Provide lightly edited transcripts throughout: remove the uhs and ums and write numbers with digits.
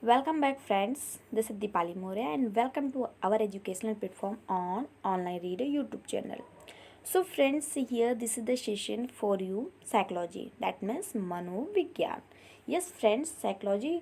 Welcome back, friends. This is Deepali More, and welcome to our educational platform on Online Reader YouTube channel. So, friends, here this is the session for you psychology, that means मनोविज्ञान. Yes, friends, psychology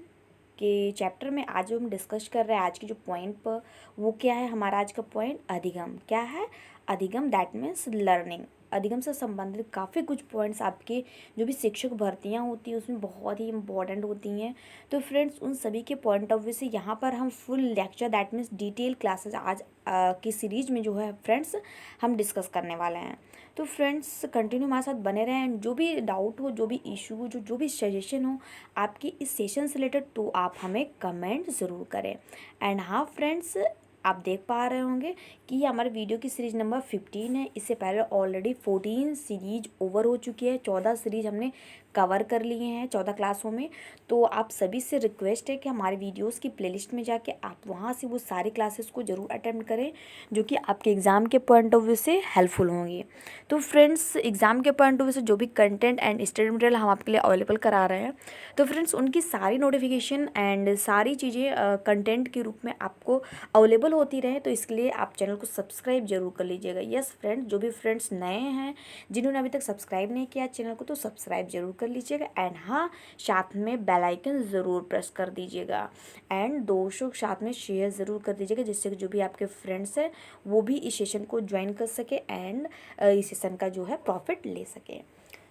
के chapter में आज जो हम discuss कर रहे हैं आज की जो पॉइंट पर वो क्या है हमारा आज का पॉइंट अधिगम क्या है अधिगम दैट मीन्स लर्निंग अधिगम से संबंधित काफ़ी कुछ पॉइंट्स आपके जो भी शिक्षक भर्तियां होती हैं उसमें बहुत ही इंपॉर्टेंट होती हैं। तो फ्रेंड्स उन सभी के पॉइंट ऑफ व्यू से यहाँ पर हम full lecture that means detail classes आज की सीरीज में जो है फ्रेंड्स हम डिस्कस करने वाले हैं। तो फ्रेंड्स कंटिन्यू हमारे साथ बने रहें। जो भी डाउट हो, जो भी इशू हो, जो भी सजेशन हो आपकी इस सेशन से रिलेटेड, तो आप हमें कमेंट ज़रूर करें। एंड हाँ फ्रेंड्स, आप देख पा रहे होंगे कि ये हमारे वीडियो की सीरीज़ नंबर 15 है। इससे पहले ऑलरेडी 14 सीरीज ओवर हो चुकी है। 14 सीरीज हमने कवर कर लिए हैं 14 क्लासों में। तो आप सभी से रिक्वेस्ट है कि हमारे वीडियोस की प्लेलिस्ट में जाके आप वहाँ से वो सारी क्लासेस को ज़रूर अटेम्प्ट करें जो कि आपके एग्ज़ाम के पॉइंट ऑफ व्यू से हेल्पफुल होंगी। तो फ्रेंड्स एग्ज़ाम के पॉइंट ऑफ व्यू से जो भी कंटेंट एंड स्टडी मटेरियल हम आपके लिए अवेलेबल करा रहे हैं, तो फ्रेंड्स उनकी सारी नोटिफिकेशन एंड सारी चीज़ें कंटेंट के रूप में आपको अवेलेबल होती रहे, तो इसके लिए आप चैनल को सब्सक्राइब जरूर कर लीजिएगा। यस फ्रेंड्स, जो भी फ्रेंड्स नए हैं जिन्होंने अभी तक सब्सक्राइब नहीं किया चैनल को, तो सब्सक्राइब जरूर कर लीजिएगा। एंड हाँ, साथ में बेल आइकन ज़रूर प्रेस कर दीजिएगा एंड दोस्तों के साथ में शेयर ज़रूर कर दीजिएगा, जिससे कि जो भी आपके फ्रेंड्स हैं वो भी इस सेशन को ज्वाइन कर सके एंड इस सेशन का जो है प्रॉफिट ले सके।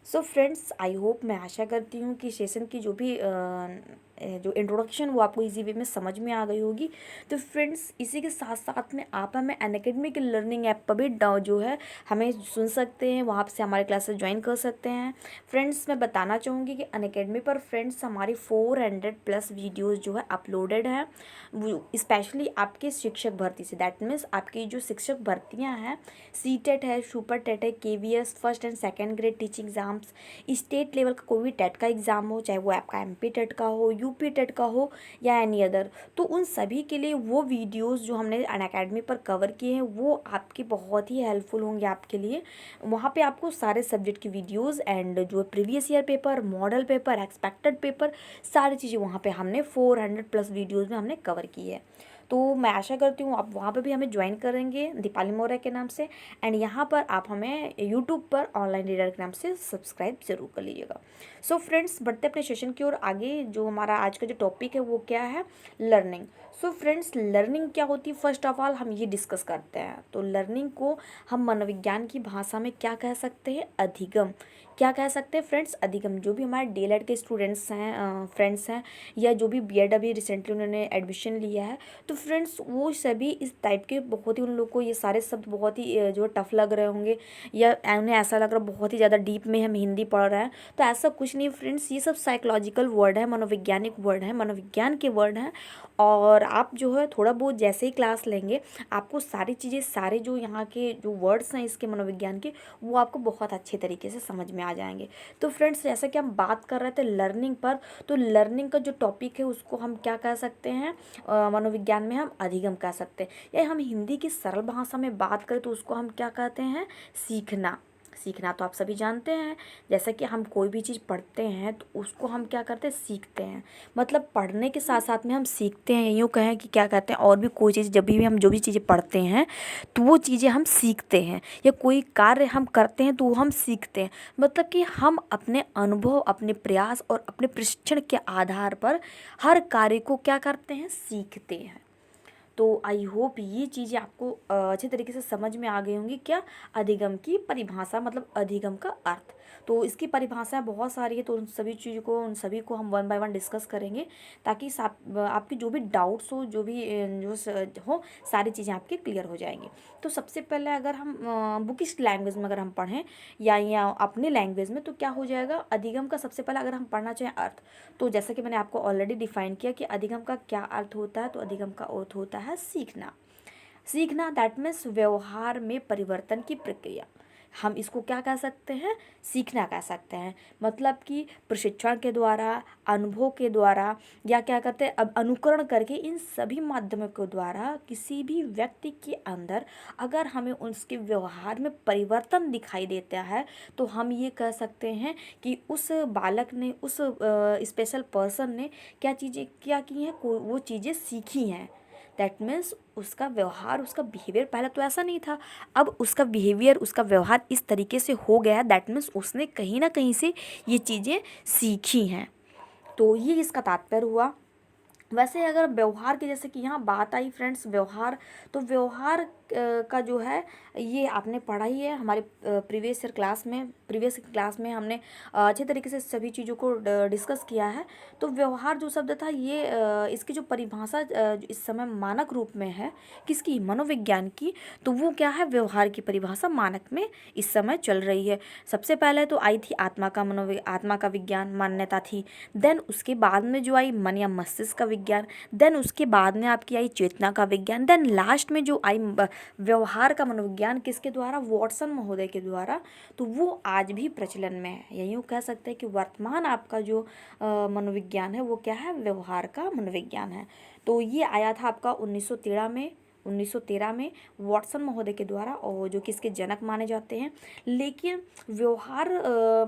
सो फ्रेंड्स, आई होप, मैं आशा करती हूँ कि सेशन की जो भी जो इंट्रोडक्शन वो आपको इजी वे में समझ में आ गई होगी। तो फ्रेंड्स इसी के साथ साथ में आप हमें अनअकैडमी के लर्निंग ऐप पर भी जो है हमें सुन सकते हैं, वहाँ से हमारे क्लासेस ज्वाइन कर सकते हैं। फ्रेंड्स मैं बताना चाहूँगी कि अनअकैडमी पर फ्रेंड्स हमारी 400+ वीडियोज़ जो है अपलोडेड हैं, वो स्पेशली आपके शिक्षक भर्ती से। दैट मीन्स आपकी जो शिक्षक भर्तियाँ हैं, सीटेट है, सुपर टेट है, KVS first and second grade teaching exams, state level का कोई भी टेट का एग्ज़ाम हो, चाहे वो आपका एमपी टेट का हो, यूपी टेट का हो या एनी अदर, तो उन सभी के लिए वो वीडियोस जो हमने अनअकैडमी पर कवर किए हैं वो आपके बहुत ही हेल्पफुल होंगे आपके लिए। वहाँ पे आपको सारे सब्जेक्ट की वीडियोस एंड जो previous year paper, model paper, expected paper, सारी चीज़ें वहाँ पे हमने 400+ वीडियोज़ में हमने कवर की है। तो मैं आशा करती हूँ आप वहाँ पे भी हमें ज्वाइन करेंगे दीपाली मौर्य के नाम से। एंड यहाँ पर आप हमें यूट्यूब पर ऑनलाइन रीडर के नाम से सब्सक्राइब जरूर कर लीजिएगा। सो फ्रेंड्स, बढ़ते अपने सेशन की ओर आगे। जो हमारा आज का जो टॉपिक है वो क्या है, लर्निंग। सो फ्रेंड्स, लर्निंग क्या होती है फर्स्ट ऑफ ऑल हम ये डिस्कस करते हैं। तो लर्निंग को हम मनोविज्ञान की भाषा में क्या कह सकते हैं, अधिगम। क्या कह सकते हैं फ्रेंड्स, अधिगम। जो भी हमारे डीएलएड के स्टूडेंट्स हैं, फ्रेंड्स हैं, या जो भी बीएड अभी रिसेंटली उन्होंने एडमिशन लिया है, तो फ्रेंड्स वो सभी इस टाइप के बहुत ही, उन लोग को ये सारे शब्द बहुत ही जो टफ लग रहे होंगे या उन्हें ऐसा लग रहा है बहुत ही ज़्यादा डीप में हम हिंदी पढ़ रहे हैं। तो ऐसा कुछ नहीं फ्रेंड्स, ये सब साइकोलॉजिकल वर्ड है, मनोवैज्ञानिक वर्ड है, मनोविज्ञान के वर्ड हैं। और आप जो है थोड़ा बहुत जैसे ही क्लास लेंगे आपको सारी चीज़ें, सारे जो यहाँ के जो वर्ड्स हैं इसके मनोविज्ञान के, वो आपको बहुत अच्छे तरीके से समझ में आ जाएंगे। तो फ्रेंड्स जैसा कि हम बात कर रहे थे लर्निंग पर, तो लर्निंग का जो टॉपिक है उसको हम क्या कह सकते हैं, मनोविज्ञान में हम अधिगम कह सकते हैं। या हम हिंदी की सरल भाषा में बात करें तो उसको हम क्या कहते हैं, सीखना। सीखना तो आप सभी जानते हैं, जैसा कि हम कोई भी चीज़ पढ़ते हैं तो उसको हम क्या करते हैं, सीखते हैं। मतलब पढ़ने के साथ साथ में हम सीखते हैं, यूँ कहें कि क्या कहते हैं, और भी कोई चीज़ जब भी हम जो भी चीज़ें पढ़ते हैं तो वो चीज़ें हम सीखते हैं, या कोई कार्य हम करते हैं तो वो हम सीखते हैं। मतलब कि हम अपने अनुभव, अपने प्रयास और अपने प्रशिक्षण के आधार पर हर कार्य को क्या करते हैं, सीखते हैं। तो आई होप ये चीज़ें आपको अच्छे तरीके से समझ में आ गई होंगी। क्या, अधिगम की परिभाषा, मतलब अधिगम का अर्थ। तो इसकी परिभाषाएं बहुत सारी है, तो उन सभी चीज़ों को, उन सभी को हम वन बाय वन डिस्कस करेंगे, ताकि आपकी जो भी डाउट्स हो, जो भी हो, सारी चीज़ें आपकी क्लियर हो जाएंगी। तो सबसे पहले अगर हम बुकिश लैंग्वेज में अगर हम पढ़ें या अपने लैंग्वेज में, तो क्या हो जाएगा, अधिगम का सबसे पहले अगर हम पढ़ना चाहें अर्थ, तो जैसा कि मैंने आपको ऑलरेडी डिफाइन किया कि अधिगम का क्या अर्थ होता है, तो अधिगम का अर्थ होता है सीखना। सीखना दैट मीन्स व्यवहार में परिवर्तन की प्रक्रिया। हम इसको क्या कह सकते हैं, सीखना कह सकते हैं। मतलब कि प्रशिक्षण के द्वारा, अनुभव के द्वारा, या क्या करते हैं अब अनुकरण करके, इन सभी माध्यमों के द्वारा किसी भी व्यक्ति के अंदर अगर हमें उसके व्यवहार में परिवर्तन दिखाई देता है तो हम ये कह सकते हैं कि उस बालक ने, उस स्पेशल पर्सन ने क्या चीज़ें क्या की हैं, वो चीज़ें सीखी हैं। दैट मीन्स उसका व्यवहार, उसका बिहेवियर पहले तो ऐसा नहीं था, अब उसका बिहेवियर, उसका व्यवहार इस तरीके से हो गया। दैट मीन्स उसने कहीं ना कहीं से ये चीज़ें सीखी हैं। तो ये इसका तात्पर्य हुआ। वैसे अगर व्यवहार की जैसे कि यहाँ बात आई फ्रेंड्स, व्यवहार, तो व्यवहार का जो है ये आपने पढ़ा ही है हमारे प्रीवियस क्लास में हमने अच्छे तरीके से सभी चीज़ों को डिस्कस किया है। तो व्यवहार जो शब्द था ये इसकी जो परिभाषा इस समय मानक रूप में है किसकी, मनोविज्ञान की, तो वो क्या है, व्यवहार की परिभाषा मानक में इस समय चल रही है। सबसे पहले तो आई थी आत्मा का विज्ञान, मान्यता थी। देन उसके बाद में जो आई मन या मस्तिष्क का विज्ञान, देन उसके बाद में आपकी आई चेतना का विज्ञान, देन लास्ट में जो आई व्यवहार का मनोविज्ञान, किसके द्वारा, वॉटसन महोदय के द्वारा। तो वो आज भी प्रचलन में है। यही कह सकते हैं कि वर्तमान आपका जो मनोविज्ञान है वो क्या है, व्यवहार का मनोविज्ञान है। तो ये आया था आपका 1913 में वॉटसन महोदय के द्वारा, और जो कि इसके जनक माने जाते हैं। लेकिन व्यवहार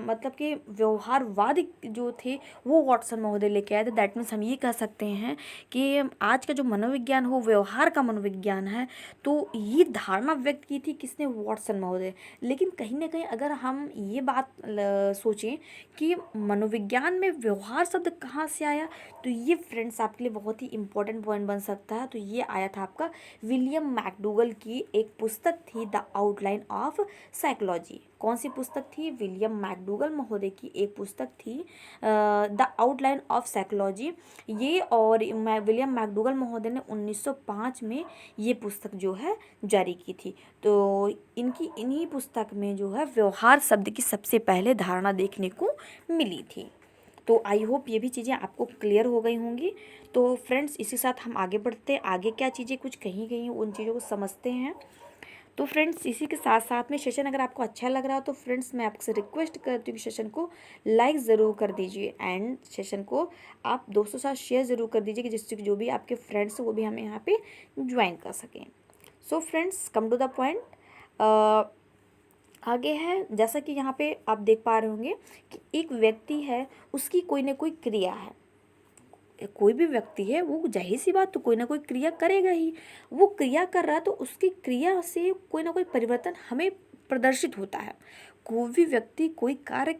मतलब कि व्यवहारवाद जो थे वो वॉटसन महोदय लेके आए थे। दैट मीन्स हम ये कह सकते हैं कि आज का जो मनोविज्ञान हो व्यवहार का मनोविज्ञान है। तो ये धारणा व्यक्त की थी किसने, वॉटसन महोदय। लेकिन कहीं ना कहीं अगर हम ये बात सोचें कि मनोविज्ञान में व्यवहार शब्द कहाँ से आया, तो ये फ्रेंड्स आपके लिए बहुत ही इंपॉर्टेंट पॉइंट बन सकता है। तो ये आया था आपका विलियम मैकडूगल की एक पुस्तक थी, द आउटलाइन ऑफ साइकोलॉजी। कौन सी पुस्तक थी, विलियम मैकडूगल महोदय की एक पुस्तक थी द आउटलाइन ऑफ साइकोलॉजी। ये और विलियम मैकडूगल महोदय ने 1905 में ये पुस्तक जो है जारी की थी। तो इन्हीं पुस्तक में जो है व्यवहार शब्द की सबसे पहले धारणा देखने को मिली थी। तो आई होप ये भी चीज़ें आपको क्लियर हो गई होंगी। तो फ्रेंड्स इसी साथ हम आगे बढ़ते हैं, आगे क्या चीज़ें कुछ कहीं कहीं उन चीज़ों को समझते हैं। तो फ्रेंड्स इसी के साथ साथ में सेशन अगर आपको अच्छा लग रहा हो तो फ्रेंड्स मैं आपसे रिक्वेस्ट करती हूँ कि सेशन को लाइक ज़रूर कर दीजिए, एंड सेशन को आप दोस्तों के साथ शेयर ज़रूर कर दीजिए कि जिससे कि जो भी आपके फ्रेंड्स हैं वो भी हमें यहाँ पे ज्वाइन कर सकें। So friends come to the point. आगे है, जैसा कि यहाँ पे आप देख पा रहे होंगे कि एक व्यक्ति है, उसकी कोई ना कोई क्रिया है। कोई भी व्यक्ति है वो जाहिर सी बात तो कोई ना कोई क्रिया करेगा ही। वो क्रिया कर रहा है तो उसकी क्रिया से कोई ना कोई परिवर्तन हमें प्रदर्शित होता है। कोई भी व्यक्ति कोई कार्य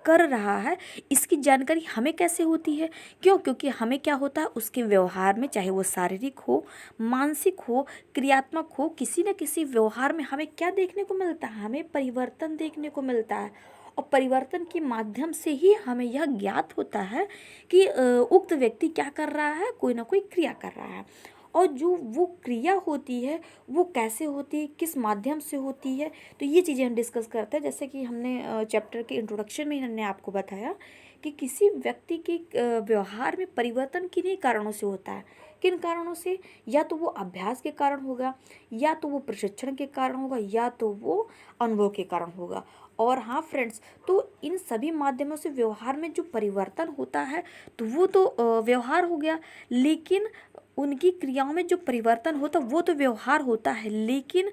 कर रहा है, इसकी जानकारी हमें कैसे होती है, क्यों, क्योंकि हमें क्या होता है उसके व्यवहार में, चाहे वो शारीरिक हो, मानसिक हो, क्रियात्मक हो, किसी न किसी व्यवहार में हमें क्या देखने को मिलता है, हमें परिवर्तन देखने को मिलता है। और परिवर्तन के माध्यम से ही हमें यह ज्ञात होता है कि उक्त व्यक्ति क्या कर रहा है, कोई ना कोई क्रिया कर रहा है। और जो वो क्रिया होती है वो कैसे होती है, किस माध्यम से होती है, तो ये चीज़ें हम डिस्कस करते हैं। जैसे कि हमने चैप्टर के इंट्रोडक्शन में हमने आपको बताया कि किसी व्यक्ति के व्यवहार में परिवर्तन किन्हीं कारणों से होता है। किन कारणों से, या तो वो अभ्यास के कारण होगा, या तो वो प्रशिक्षण के कारण होगा, या तो वो अनुभव के कारण होगा। और हाँ फ्रेंड्स, तो इन सभी माध्यमों से व्यवहार में जो परिवर्तन होता है तो वो तो व्यवहार हो गया। लेकिन उनकी क्रियाओं में जो परिवर्तन होता वो तो व्यवहार होता है। लेकिन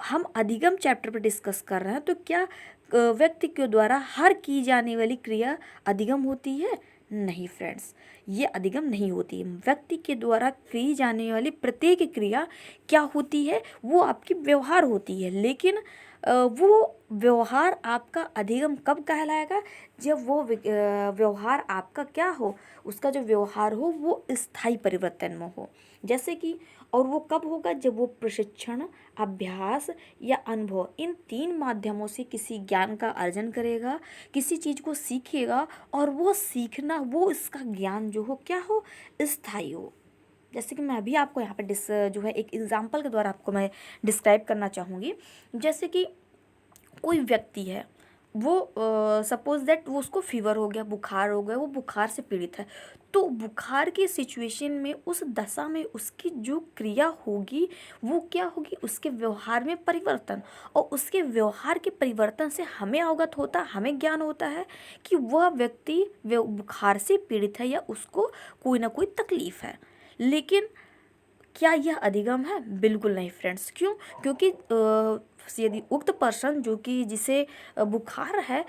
हम अधिगम चैप्टर पर डिस्कस कर रहे हैं, तो क्या व्यक्ति के द्वारा हर की जाने वाली क्रिया अधिगम होती है? नहीं फ्रेंड्स, ये अधिगम नहीं होती है। व्यक्ति के द्वारा की जाने वाली प्रत्येक क्रिया क्या होती है, वो आपकी व्यवहार होती है। लेकिन वो व्यवहार आपका अधिगम कब कहलाएगा, जब वो व्यवहार आपका क्या हो, उसका जो व्यवहार हो वो स्थायी परिवर्तन में हो। जैसे कि, और वो कब होगा, जब वो प्रशिक्षण, अभ्यास या अनुभव, इन 3 माध्यमों से किसी ज्ञान का अर्जन करेगा, किसी चीज़ को सीखेगा, और वो सीखना, वो इसका ज्ञान जो हो क्या हो, स्थायी हो। जैसे कि मैं अभी आपको यहाँ पे जो है एक एग्जाम्पल के द्वारा आपको मैं डिस्क्राइब करना चाहूँगी। जैसे कि कोई व्यक्ति है, वो सपोज दैट वो उसको फीवर हो गया, बुखार हो गया, वो बुखार से पीड़ित है, तो बुखार की सिचुएशन में उस दशा में उसकी जो क्रिया होगी वो क्या होगी, उसके व्यवहार में परिवर्तन। और उसके व्यवहार के परिवर्तन से हमें अवगत होता, हमें ज्ञान होता है कि वह व्यक्ति बुखार से पीड़ित है या उसको कोई ना कोई तकलीफ है। लेकिन क्या यह अधिगम है? बिल्कुल नहीं फ्रेंड्स। क्यों? क्योंकि यदि उक्त पर्सन जो कि जिसे बुखार है,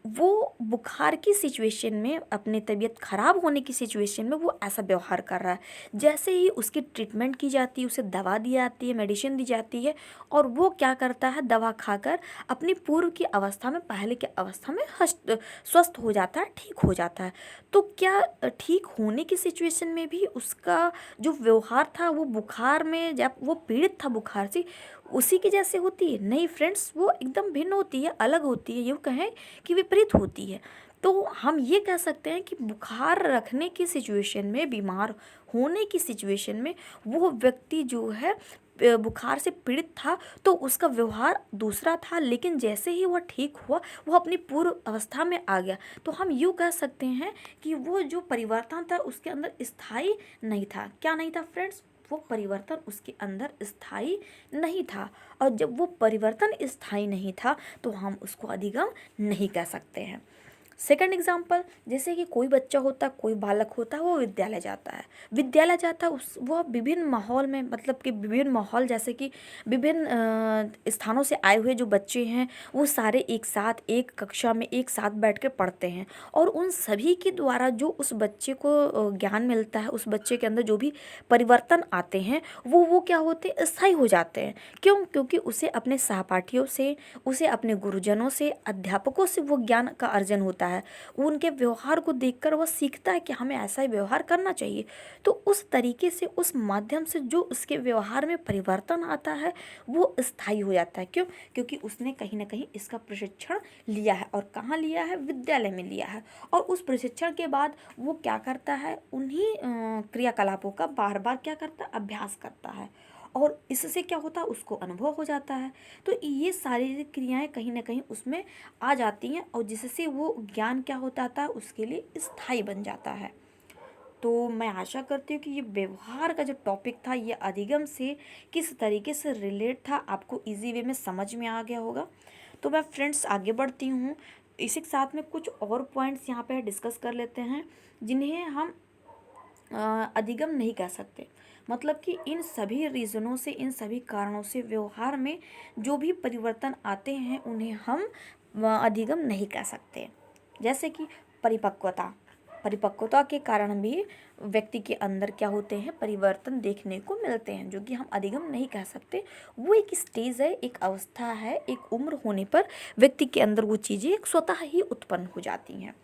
वो बुखार की सिचुएशन में, अपनी तबीयत खराब होने की सिचुएशन में वो ऐसा व्यवहार कर रहा है। जैसे ही उसकी ट्रीटमेंट की जाती है, उसे दवा दी जाती है, मेडिसिन दी जाती है, और वो क्या करता है, दवा खाकर अपनी पूर्व की अवस्था में, पहले की अवस्था में स्वस्थ हो जाता है, ठीक हो जाता है। तो क्या ठीक होने की सिचुएशन में भी उसका जो व्यवहार था वो बुखार में, जब वो पीड़ित था बुखार से, उसी की जैसे होती है? नहीं फ्रेंड्स, वो एकदम भिन्न होती है, अलग होती है, यूँ कहें कि विपरीत होती है। तो हम ये कह सकते हैं कि बुखार रखने की सिचुएशन में, बीमार होने की सिचुएशन में वो व्यक्ति जो है बुखार से पीड़ित था, तो उसका व्यवहार दूसरा था। लेकिन जैसे ही वह ठीक हुआ, वो अपनी पूर्व अवस्था में आ गया। तो हम यूँ कह सकते हैं कि वो जो परिवर्तन था उसके अंदर स्थायी नहीं था। क्या नहीं था फ्रेंड्स? वो परिवर्तन उसके अंदर स्थायी नहीं था। और जब वो परिवर्तन स्थायी नहीं था तो हम उसको अधिगम नहीं कह सकते हैं। सेकंड एग्जाम्पल, जैसे कि कोई बच्चा होता, कोई बालक होता है, वो विद्यालय जाता है। विद्यालय जाता है, उस वह विभिन्न माहौल में, मतलब कि विभिन्न माहौल, जैसे कि विभिन्न स्थानों से आए हुए जो बच्चे हैं वो सारे एक साथ एक कक्षा में एक साथ बैठ कर पढ़ते हैं। और उन सभी के द्वारा जो उस बच्चे को ज्ञान मिलता है, उस बच्चे के अंदर जो भी परिवर्तन आते हैं वो क्या होते हैं, स्थायी हो जाते हैं। क्यों? क्योंकि उसे अपने सहपाठियों से, उसे अपने गुरुजनों से, अध्यापकों से वो ज्ञान का अर्जन होता है। उनके व्यवहार को देखकर वह सीखता है कि हमें ऐसा ही व्यवहार करना चाहिए। तो उस तरीके से, उस माध्यम से जो उसके व्यवहार में परिवर्तन आता है वो स्थायी हो जाता है। क्यों? क्योंकि उसने कहीं ना कहीं इसका प्रशिक्षण लिया है। और कहाँ लिया है? विद्यालय में लिया है। और उस प्रशिक्षण के बाद वो क्या करता है, उन्हीं क्रियाकलापों का बार बार क्या करता है, अभ्यास करता है। और इससे क्या होता है, उसको अनुभव हो जाता है। तो ये शारीरिक क्रियाएं कहीं ना कहीं उसमें आ जाती हैं, और जिससे वो ज्ञान क्या होता था, उसके लिए स्थायी बन जाता है। तो मैं आशा करती हूँ कि ये व्यवहार का जो टॉपिक था, ये अधिगम से किस तरीके से रिलेट था, आपको इजी वे में समझ में आ गया होगा। तो मैं फ्रेंड्स आगे बढ़ती हूँ। इसी के साथ में कुछ और पॉइंट्स यहाँ पे डिस्कस कर लेते हैं जिन्हें हम अधिगम नहीं कह सकते। मतलब कि इन सभी रीज़नों से, इन सभी कारणों से व्यवहार में जो भी परिवर्तन आते हैं उन्हें हम अधिगम नहीं कह सकते। जैसे कि परिपक्वता, परिपक्वता के कारण भी व्यक्ति के अंदर क्या होते हैं, परिवर्तन देखने को मिलते हैं, जो कि हम अधिगम नहीं कह सकते। वो एक स्टेज है, एक अवस्था है, एक उम्र होने पर व्यक्ति के अंदर वो चीज़ें स्वतः ही उत्पन्न हो जाती हैं।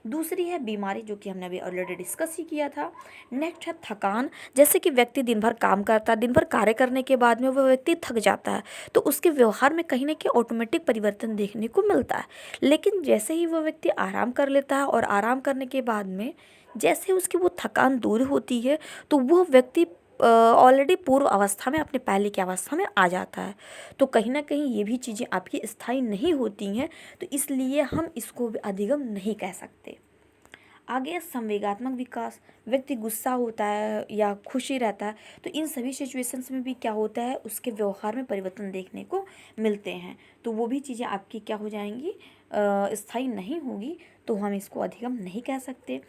दूसरी है बीमारी, जो कि हमने अभी ऑलरेडी डिस्कस ही किया था। नेक्स्ट है थकान। जैसे कि व्यक्ति दिन भर काम करता है, दिन भर कार्य करने के बाद में वह व्यक्ति थक जाता है, तो उसके व्यवहार में कहीं ना कहीं ऑटोमेटिक परिवर्तन देखने को मिलता है। लेकिन जैसे ही वह व्यक्ति आराम कर लेता है, और आराम करने के बाद में जैसे उसकी वो थकान दूर होती है, तो वह व्यक्ति ऑलरेडी पूर्व अवस्था में, अपने पहले की अवस्था में आ जाता है। तो कहीं ना कहीं ये भी चीज़ें आपकी स्थायी नहीं होती हैं, तो इसलिए हम इसको भी अधिगम नहीं कह सकते। आगे संवेगात्मक विकास, व्यक्ति गुस्सा होता है या खुशी रहता है, तो इन सभी सिचुएशंस में भी क्या होता है, उसके व्यवहार में परिवर्तन देखने को मिलते हैं। तो वो भी चीज़ें आपकी क्या हो जाएंगी, स्थायी नहीं होगी, तो हम इसको अधिगम नहीं कह सकते।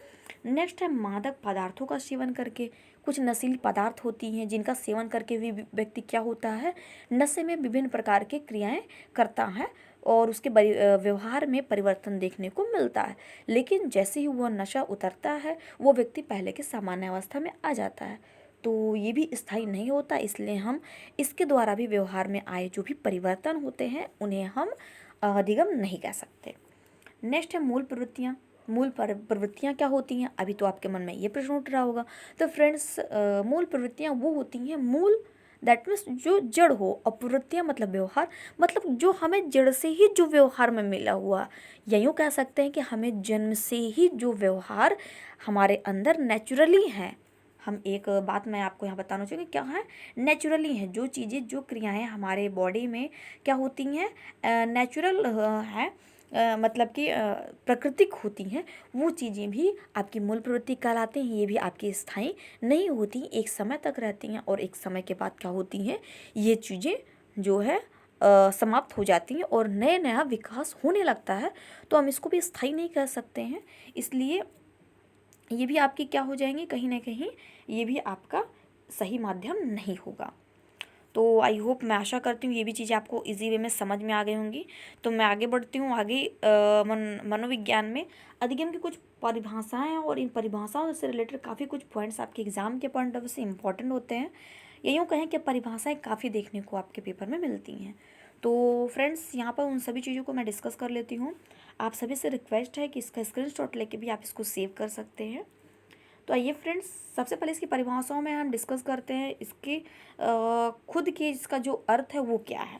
नेक्स्ट है मादक पदार्थों का सेवन करके। कुछ नशीली पदार्थ होती हैं जिनका सेवन करके भी व्यक्ति क्या होता है, नशे में विभिन्न प्रकार की क्रियाएं करता है, और उसके व्यवहार में परिवर्तन देखने को मिलता है। लेकिन जैसे ही वह नशा उतरता है, वो व्यक्ति पहले के सामान्य अवस्था में आ जाता है। तो ये भी स्थायी नहीं होता, इसलिए हम इसके द्वारा भी व्यवहार में आए जो भी परिवर्तन होते हैं उन्हें हम अधिगम नहीं कह सकते। नेक्स्ट है मूल प्रवृत्तियाँ। मूल प्रवृत्तियाँ क्या होती हैं? अभी तो आपके मन में ये प्रश्न उठ रहा होगा। तो फ्रेंड्स, मूल प्रवृत्तियाँ वो होती हैं, मूल दैट मीन्स जो जड़ हो, और प्रवृत्तियाँ मतलब व्यवहार, मतलब जो हमें जड़ से ही जो व्यवहार में मिला हुआ, या यूँ कह सकते हैं कि हमें जन्म से ही जो व्यवहार हमारे अंदर नेचुरली है। हम एक बात मैं आपको यहाँ बताना चाहूँगी, क्या है, नेचुरली है। जो चीज़ें, जो क्रियाएं हमारे बॉडी में क्या होती हैं, नेचुरल है, मतलब कि प्राकृतिक होती हैं, वो चीज़ें भी आपकी मूल प्रवृत्ति कहलाती हैं। ये भी आपकी स्थायी नहीं होती, एक समय तक रहती हैं और एक समय के बाद क्या होती हैं, ये चीज़ें जो है समाप्त हो जाती हैं और नया विकास होने लगता है। तो हम इसको भी स्थायी नहीं कह सकते हैं, इसलिए ये भी आपकी क्या हो जाएंगी, कहीं ना कहीं ये भी आपका सही माध्यम नहीं होगा। तो आई होप, मैं आशा करती हूँ ये भी चीज़ें आपको इजी वे में समझ में आ गई होंगी। तो मैं आगे बढ़ती हूँ। आगे मनोविज्ञान में अधिगम की कुछ परिभाषाएं हैं और इन परिभाषाओं से रिलेटेड काफ़ी कुछ पॉइंट्स आपके एग्जाम के पॉइंट ऑफ व्यू से इंपॉर्टेंट होते हैं। या यूँ कहें कि परिभाषाएं काफ़ी देखने को आपके पेपर में मिलती हैं। तो फ्रेंड्स, यहाँ पर उन सभी चीज़ों को मैं डिस्कस कर लेती हूँ। आप सभी से रिक्वेस्ट है कि इसका स्क्रीनशॉट लेके भी आप इसको सेव कर सकते हैं। तो आइए फ्रेंड्स, सबसे पहले इसकी परिभाषाओं में हम डिस्कस करते हैं इसके खुद के इसका जो अर्थ है वो क्या है।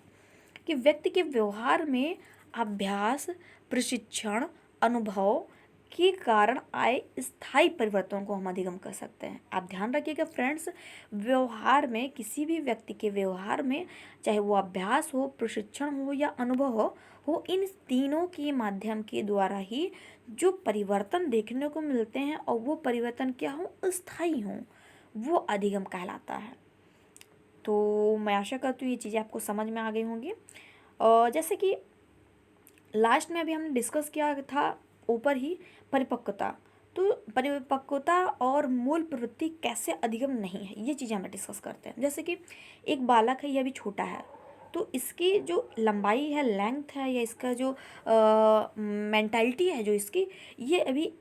कि व्यक्ति के व्यवहार में अभ्यास, प्रशिक्षण, अनुभव के कारण आए स्थायी परिवर्तनों को हम अधिगम कर सकते हैं। आप ध्यान रखिएगा फ्रेंड्स, व्यवहार में, किसी भी व्यक्ति के व्यवहार में, चाहे वो अभ्यास हो, प्रशिक्षण हो या अनुभव हो, इन तीनों के माध्यम के द्वारा ही जो परिवर्तन देखने को मिलते हैं और वो परिवर्तन क्या हो, स्थायी हो, वो अधिगम कहलाता है। तो मैं आशा करती हूँ ये चीज़ें आपको समझ में आ गई होंगी। जैसे कि लास्ट में अभी हमने डिस्कस किया था ऊपर ही, परिपक्वता। तो परिपक्वता और मूल प्रवृत्ति कैसे अधिगम नहीं है, ये चीज़ें हम डिस्कस करते हैं। जैसे कि एक बालक है, ये अभी छोटा है, तो इसकी जो लंबाई है, लेंथ है, या इसका जो मेंटालिटी है जो इसकी, ये अभी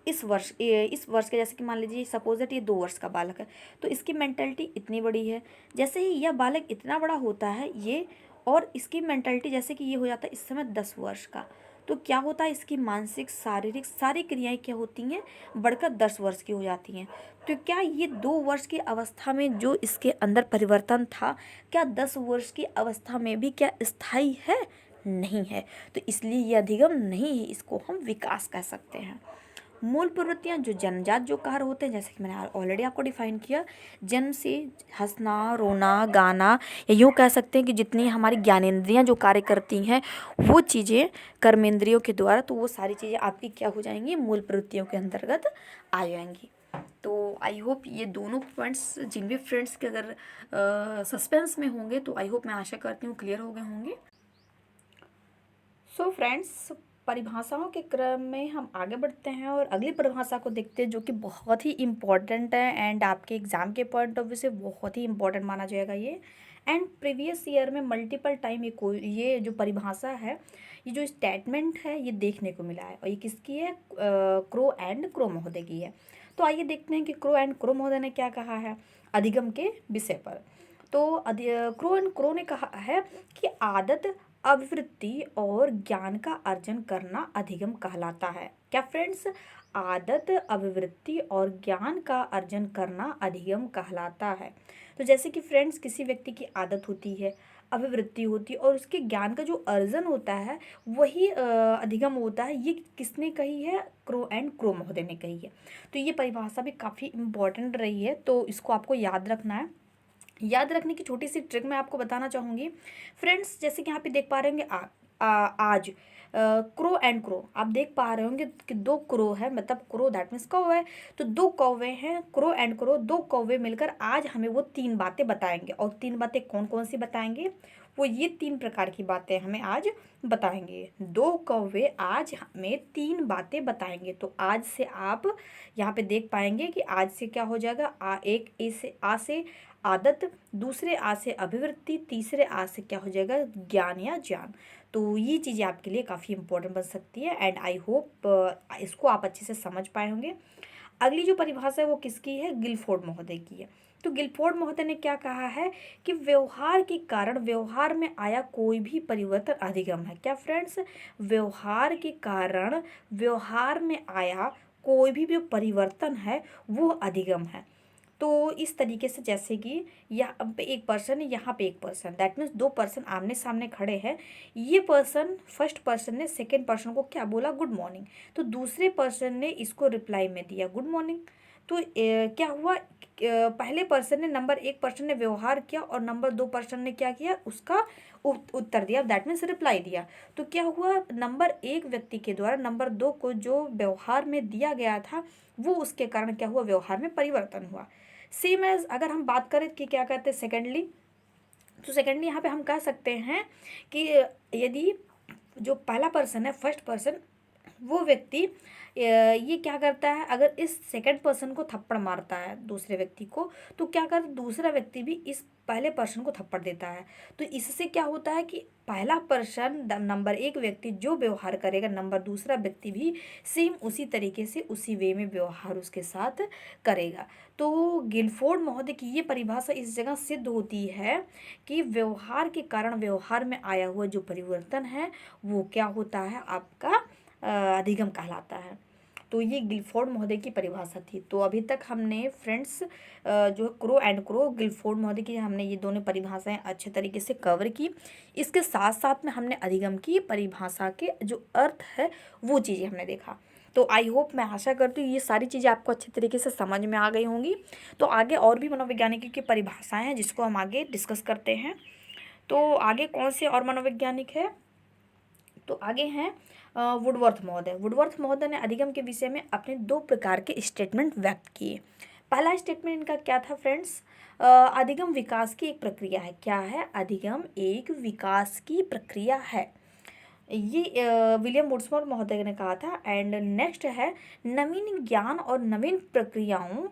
इस वर्ष के, जैसे कि मान लीजिए सपोज दैट ये 2 वर्ष का बालक है, तो इसकी मेंटालिटी इतनी बड़ी है। जैसे ही यह बालक इतना बड़ा होता है ये, और इसकी मेंटालिटी जैसे कि ये हो जाता है इस समय 10 वर्ष का, तो क्या होता है, इसकी मानसिक, शारीरिक सारी क्रियाएं क्या होती हैं, बढ़कर 10 वर्ष की हो जाती हैं। तो क्या ये 2 वर्ष की अवस्था में जो इसके अंदर परिवर्तन था, क्या 10 वर्ष की अवस्था में भी क्या स्थायी है? नहीं है। तो इसलिए ये अधिगम नहीं है, इसको हम विकास कह सकते हैं। मूल प्रवृत्तियाँ जो जन्मजात जो कार्य होते हैं, जैसे कि मैंने ऑलरेडी आपको डिफाइन किया, जन्म से हंसना, रोना, गाना, या यूँ कह सकते हैं कि जितनी हमारी ज्ञानेंद्रियाँ जो कार्य करती हैं, वो चीज़ें कर्मेंद्रियों के द्वारा, तो वो सारी चीज़ें आपकी क्या हो जाएंगी, मूल प्रवृत्तियों के अंतर्गत आ जाएंगी। तो आई होप ये दोनों पॉइंट्स जिन भी फ्रेंड्स के अगर सस्पेंस में होंगे, तो आई होप, मैं आशा करती हूँ क्लियर हो गए होंगे। सो फ्रेंड्स, परिभाषाओं के क्रम में हम आगे बढ़ते हैं और अगली परिभाषा को देखते हैं, जो कि बहुत ही इम्पॉर्टेंट है एंड आपके एग्जाम के पॉइंट ऑफ व्यू से बहुत ही इम्पॉर्टेंट माना जाएगा ये। एंड प्रीवियस ईयर में मल्टीपल टाइम ये जो परिभाषा है, ये जो स्टेटमेंट है, ये देखने को मिला है। और ये किसकी है? क्रो एंड क्रो महोदय की है। तो आइए देखते हैं कि क्रो एंड क्रो महोदय ने क्या कहा है अधिगम के विषय पर। तो क्रो एंड क्रो ने कहा है कि आदत, अभिवृत्ति और ज्ञान का अर्जन करना अधिगम कहलाता है। क्या फ्रेंड्स? आदत, अभिवृत्ति और ज्ञान का अर्जन करना अधिगम कहलाता है। तो जैसे कि फ्रेंड्स, किसी व्यक्ति की आदत होती है, अभिवृत्ति होती है, और उसके ज्ञान का जो अर्जन होता है वही अधिगम होता है। ये किसने कही है? क्रो एंड क्रो महोदय ने कही है। तो ये परिभाषा भी काफ़ी इम्पॉर्टेंट रही है, तो इसको आपको याद रखना है। याद रखने की छोटी सी ट्रिक मैं आपको बताना चाहूँगी फ्रेंड्स। जैसे कि यहाँ पे देख पा रहे होंगे आज क्रो एंड क्रो, आप देख पा रहे होंगे कि 2 क्रो है, मतलब क्रो दैट मीन्स कौवे, तो 2 कौवे हैं, क्रो एंड क्रो, 2 कौवे मिलकर आज हमें वो 3 बातें बताएंगे। और 3 बातें कौन कौन सी बताएंगे? वो ये 3 प्रकार की बातें हमें आज बताएंगे। 2 कौवे आज हमें 3 बातें बताएंगे। तो आज से आप यहाँ पे देख पाएंगे कि आज से क्या हो जाएगा, एक आ से आदत, दूसरे आ से अभिवृत्ति, तीसरे आ से क्या हो जाएगा, ज्ञान या ज्ञान। तो ये चीज़ें आपके लिए काफ़ी इंपॉर्टेंट बन सकती है एंड आई होप इसको आप अच्छे से समझ पाए होंगे। अगली जो परिभाषा है वो किसकी है? गिलफोर्ड महोदय की है। तो गिलफोर्ड महोदय ने क्या कहा है कि व्यवहार के कारण व्यवहार में आया कोई भी परिवर्तन अधिगम है। क्या फ्रेंड्स? व्यवहार के कारण व्यवहार में आया कोई भी जो परिवर्तन है वो अधिगम है। तो इस तरीके से, जैसे कि यहाँ पे एक पर्सन है, यहाँ पे एक पर्सन, दैट मीन्स 2 पर्सन आमने सामने खड़े हैं। ये पर्सन, फर्स्ट पर्सन ने सेकेंड पर्सन को क्या बोला? Good morning. तो दूसरे पर्सन ने इसको रिप्लाई में दिया गुड मॉर्निंग। तो क्या हुआ, पहले पर्सन ने, नंबर 1 पर्सन ने व्यवहार किया और नंबर 2 पर्सन ने क्या किया, उसका उत्तर दिया, दैट मीन्स रिप्लाई दिया। तो क्या हुआ, नंबर 1 व्यक्ति के द्वारा नंबर 2 को जो व्यवहार में दिया गया था वो उसके कारण क्या हुआ, व्यवहार में परिवर्तन हुआ। सेम एज अगर हम बात करें कि क्या कहते हैं सेकेंडली, तो सेकेंडली यहाँ पे हम कह सकते हैं कि यदि जो पहला पर्सन है, फर्स्ट पर्सन, वो व्यक्ति ये क्या करता है, अगर इस सेकंड पर्सन को थप्पड़ मारता है दूसरे व्यक्ति को, तो क्या कर दूसरा व्यक्ति भी इस पहले पर्सन को थप्पड़ देता है। तो इससे क्या होता है कि पहला पर्सन, नंबर 1 व्यक्ति जो व्यवहार करेगा, नंबर दूसरा व्यक्ति भी सेम उसी तरीके से उसी वे में व्यवहार उसके साथ करेगा। तो गिलफोर्ड महोदय की ये परिभाषा इस जगह सिद्ध होती है कि व्यवहार के कारण व्यवहार में आया हुआ जो परिवर्तन है वो क्या होता है, आपका अधिगम कहलाता है। तो ये गिलफोर्ड महोदय की परिभाषा थी। तो अभी तक हमने फ्रेंड्स जो है क्रो एंड क्रो, गिलफोर्ड महोदय की हमने ये दोनों परिभाषाएं अच्छे तरीके से कवर की। इसके साथ साथ में हमने अधिगम की परिभाषा के जो अर्थ है वो चीज़ें हमने देखा। तो आई होप, मैं आशा करती हूँ ये सारी चीज़ें आपको अच्छे तरीके से समझ में आ गई होंगी। तो आगे और भी मनोवैज्ञानिक की परिभाषाएं हैं जिसको हम आगे डिस्कस करते हैं। तो आगे कौन से और मनोवैज्ञानिक है, तो आगे हैं वुडवर्थ महोदय। वुडवर्थ महोदय ने अधिगम के विषय में अपने 2 प्रकार के स्टेटमेंट व्यक्त किए। पहला स्टेटमेंट इनका क्या था फ्रेंड्स, अधिगम विकास की एक प्रक्रिया है। क्या है, अधिगम एक विकास की प्रक्रिया है, ये विलियम वुड्सवर्थ महोदय ने कहा था। एंड नेक्स्ट है नवीन ज्ञान और नवीन प्रतिक्रियाओं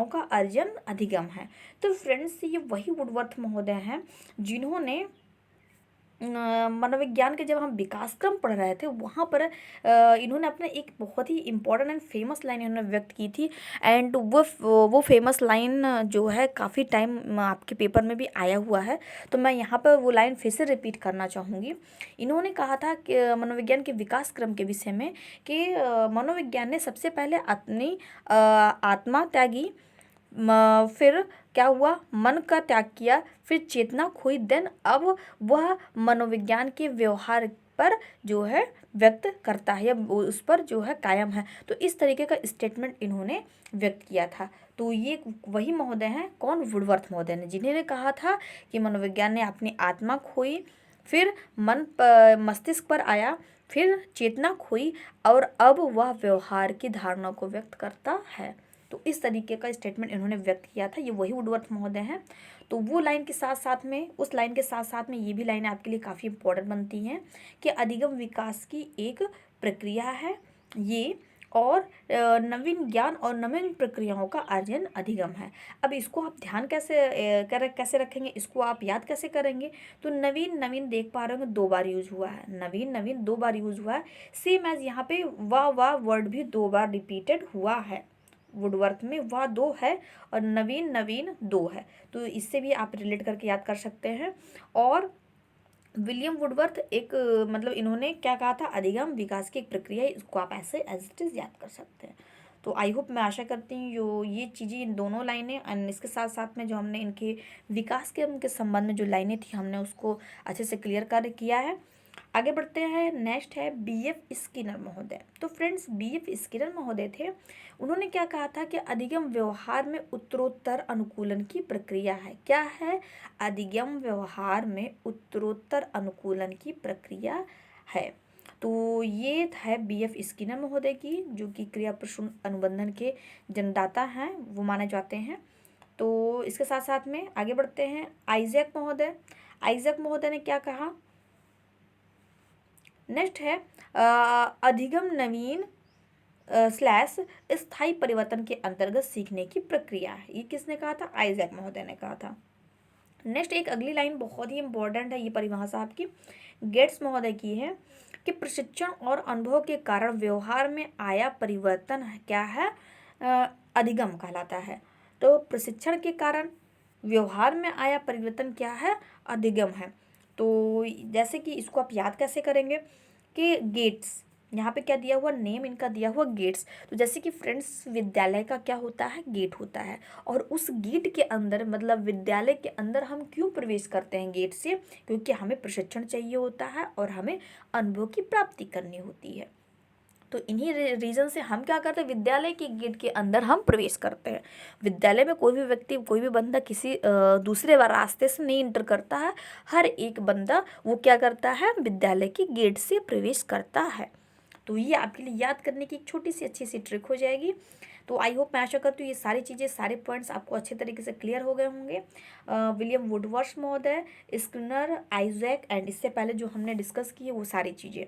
का अर्जन अधिगम है। तो फ्रेंड्स ये वही वुडवर्थ महोदय हैं जिन्होंने मनोविज्ञान के, जब हम विकास क्रम पढ़ रहे थे वहाँ पर इन्होंने अपने एक बहुत ही इम्पोर्टेंट एंड फेमस लाइन इन्होंने व्यक्त की थी। एंड वो फेमस लाइन जो है काफ़ी टाइम आपके पेपर में भी आया हुआ है, तो मैं यहाँ पर वो लाइन फिर से रिपीट करना चाहूँगी। इन्होंने कहा था कि मनोविज्ञान के विकास क्रम के विषय में कि मनोविज्ञान ने सबसे पहले अपनी आत्मा त्यागी, फिर क्या हुआ, मन का त्याग किया, फिर चेतना खोई, देन अब वह मनोविज्ञान के व्यवहार पर जो है व्यक्त करता है या उस पर जो है कायम है। तो इस तरीके का स्टेटमेंट इन्होंने व्यक्त किया था। तो ये वही महोदय हैं, कौन, वुडवर्थ महोदय ने, जिन्होंने कहा था कि मनोविज्ञान ने अपनी आत्मा खोई, फिर मस्तिष्क पर आया, फिर चेतना खोई और अब वह व्यवहार की धारणा को व्यक्त करता है। तो इस तरीके का स्टेटमेंट इन्होंने व्यक्त किया था, ये वही वुडवर्थ महोदय हैं। तो वो लाइन के साथ साथ में, उस लाइन के साथ साथ में ये भी लाइन आपके लिए काफ़ी इंपॉर्टेंट बनती हैं कि अधिगम विकास की एक प्रक्रिया है ये, और नवीन ज्ञान और नवीन प्रक्रियाओं का अर्जन अधिगम है। अब इसको आप ध्यान कैसे रखेंगे, इसको आप याद कैसे करेंगे, तो नवीन नवीन देख पा रहे होंगे 2 बार यूज हुआ है, नवीन नवीन 2 बार यूज हुआ है। सेम एज यहाँ पे वाह वर्ड भी 2 बार रिपीटेड हुआ है, वुडवर्थ में वाह 2 है और नवीन नवीन 2 है। तो इससे भी आप रिलेट करके याद कर सकते हैं। और विलियम वुडवर्थ एक मतलब इन्होंने क्या कहा था, अधिगम विकास की एक प्रक्रिया है, इसको आप ऐसे एज इट इज़ याद कर सकते हैं। तो आई होप, मैं आशा करती हूँ जो ये चीज़ें, इन दोनों लाइनें एंड इसके साथ साथ में जो हमने इनके विकास के उनके संबंध में जो लाइनें थी हमने उसको अच्छे से क्लियर कर किया है। आगे बढ़ते हैं, नेक्स्ट है बीएफ स्किनर महोदय। तो फ्रेंड्स बीएफ स्किनर महोदय थे, उन्होंने क्या कहा था कि अधिगम व्यवहार में उत्तरोत्तर अनुकूलन की प्रक्रिया है। क्या है, अधिगम व्यवहार में उत्तरोत्तर अनुकूलन की प्रक्रिया है। तो ये है बीएफ स्किनर महोदय की, जो कि क्रिया प्रसून अनुबंधन के जन्मदाता हैं, वो माने जाते हैं। तो इसके साथ साथ में आगे बढ़ते हैं, आइजैक महोदय। आइजैक महोदय ने क्या कहा, नेक्स्ट है अधिगम नवीन स्लैश स्थायी परिवर्तन के अंतर्गत सीखने की प्रक्रिया है। ये किसने कहा था, आइजैक महोदय ने कहा था। नेक्स्ट एक अगली लाइन बहुत ही इंपॉर्टेंट है, ये परिभाषा आपकी गेट्स महोदय की है कि प्रशिक्षण और अनुभव के कारण व्यवहार में आया परिवर्तन क्या है, अधिगम कहलाता है। तो प्रशिक्षण के कारण व्यवहार में आया परिवर्तन क्या है, अधिगम है। तो जैसे कि इसको आप याद कैसे करेंगे कि गेट्स, यहाँ पे क्या दिया हुआ, नेम इनका दिया हुआ गेट्स। तो जैसे कि फ्रेंड्स विद्यालय का क्या होता है, गेट होता है, और उस गेट के अंदर मतलब विद्यालय के अंदर हम क्यों प्रवेश करते हैं गेट से, क्योंकि हमें प्रशिक्षण चाहिए होता है और हमें अनुभव की प्राप्ति करनी होती है। तो इन्हीं रीज़न से हम क्या करते हैं, विद्यालय के गेट के अंदर हम प्रवेश करते हैं। विद्यालय में कोई भी व्यक्ति, कोई भी बंदा किसी दूसरे रास्ते से नहीं इंटर करता है। हर एक बंदा वो क्या करता है, विद्यालय के गेट से प्रवेश करता है। तो ये आपके लिए याद करने की एक छोटी सी अच्छी सी ट्रिक हो जाएगी। तो आई होप, मैं आशा करती हूँ ये सारी चीज़ें, सारे पॉइंट्स आपको अच्छे तरीके से क्लियर हो गए होंगे। विलियम वुडवर्थ महोदय, स्किनर, आइजैक एंड इससे पहले जो हमने डिस्कस किए वो सारी चीज़ें,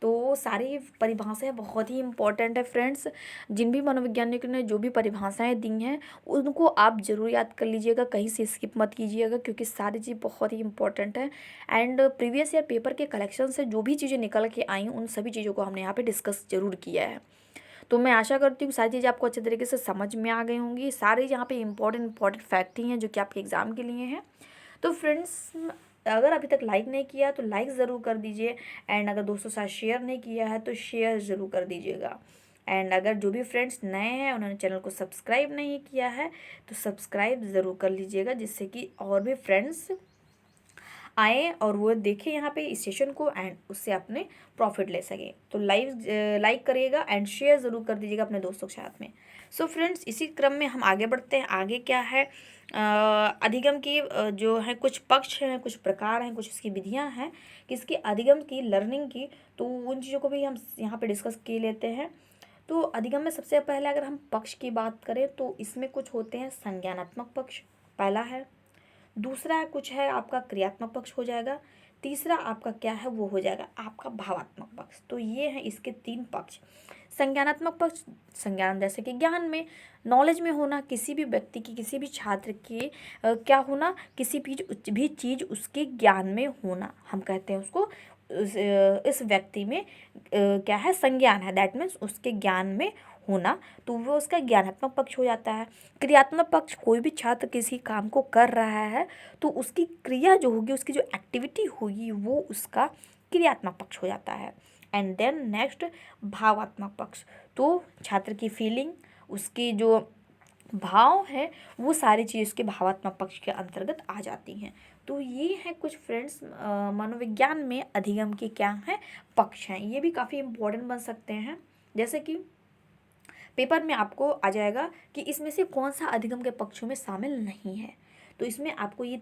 तो सारी परिभाषाएं बहुत ही इंपॉर्टेंट है फ्रेंड्स। जिन भी मनोवैज्ञानिकों ने जो भी परिभाषाएं दी हैं उनको आप जरूर याद कर लीजिएगा, कहीं से स्किप मत कीजिएगा, क्योंकि सारी चीज़ बहुत ही इंपॉर्टेंट है। एंड प्रीवियस ईयर पेपर के कलेक्शन से जो भी चीज़ें निकल के आई उन सभी चीज़ों को हमने यहाँ पे डिस्कस जरूर किया है। तो मैं आशा करती हूँ सारी चीज़ें आपको अच्छे तरीके से समझ में आ गई होंगी। सारे यहाँ पे इंपॉर्टेंट फैक्ट ही हैं जो कि आपके एग्ज़ाम के लिए हैं। तो फ्रेंड्स, अगर अभी तक लाइक नहीं किया तो लाइक ज़रूर कर दीजिए, एंड अगर दोस्तों के साथ शेयर नहीं किया है तो शेयर ज़रूर कर दीजिएगा। एंड अगर जो भी फ्रेंड्स नए हैं उन्होंने चैनल को सब्सक्राइब नहीं किया है तो सब्सक्राइब ज़रूर कर लीजिएगा, जिससे कि और भी फ्रेंड्स आए और वो देखें यहाँ पे इस सेशन को एंड उससे अपने प्रॉफिट ले सकें। तो लाइक करिएगा एंड शेयर ज़रूर कर दीजिएगा अपने दोस्तों के साथ में। सो फ्रेंड्स, इसी क्रम में हम आगे बढ़ते हैं। आगे क्या है, अधिगम की जो है कुछ पक्ष हैं, कुछ प्रकार हैं, कुछ इसकी विधियां हैं किसकी, अधिगम की, लर्निंग की। तो उन चीज़ों को भी हम यहाँ पे डिस्कस किए लेते हैं। तो अधिगम में सबसे पहले अगर हम पक्ष की बात करें तो इसमें कुछ होते हैं संज्ञानात्मक पक्ष, पहला है। दूसरा कुछ है आपका क्रियात्मक पक्ष हो जाएगा। तीसरा आपका क्या है, वो हो जाएगा आपका भावात्मक पक्ष। तो ये है इसके 3 पक्ष। संज्ञानात्मक पक्ष, संज्ञान जैसे कि ज्ञान में, नॉलेज में होना, किसी भी व्यक्ति की, किसी भी छात्र की क्या होना, किसी भी चीज़ उसके ज्ञान में होना, हम कहते हैं उसको इस व्यक्ति में क्या है, संज्ञान है। दैट मीन्स उसके ज्ञान में होना, तो वो उसका ज्ञानात्मक पक्ष हो जाता है। क्रियात्मक पक्ष, कोई भी छात्र किसी काम को कर रहा है तो उसकी क्रिया जो होगी, उसकी जो एक्टिविटी होगी वो उसका क्रियात्मक पक्ष हो जाता है। एंड देन नेक्स्ट भावात्मक पक्ष, तो छात्र की फीलिंग, उसकी जो भाव है वो सारी चीज़ उसके भावात्मक पक्ष के अंतर्गत आ जाती हैं। तो ये है कुछ फ्रेंड्स मनोविज्ञान में अधिगम के क्या हैं, पक्ष हैं। ये भी काफ़ी इंपॉर्टेंट बन सकते हैं। जैसे कि पेपर में आपको आ जाएगा कि इसमें से कौन सा अधिगम के पक्षों में शामिल नहीं है, तो इसमें आपको ये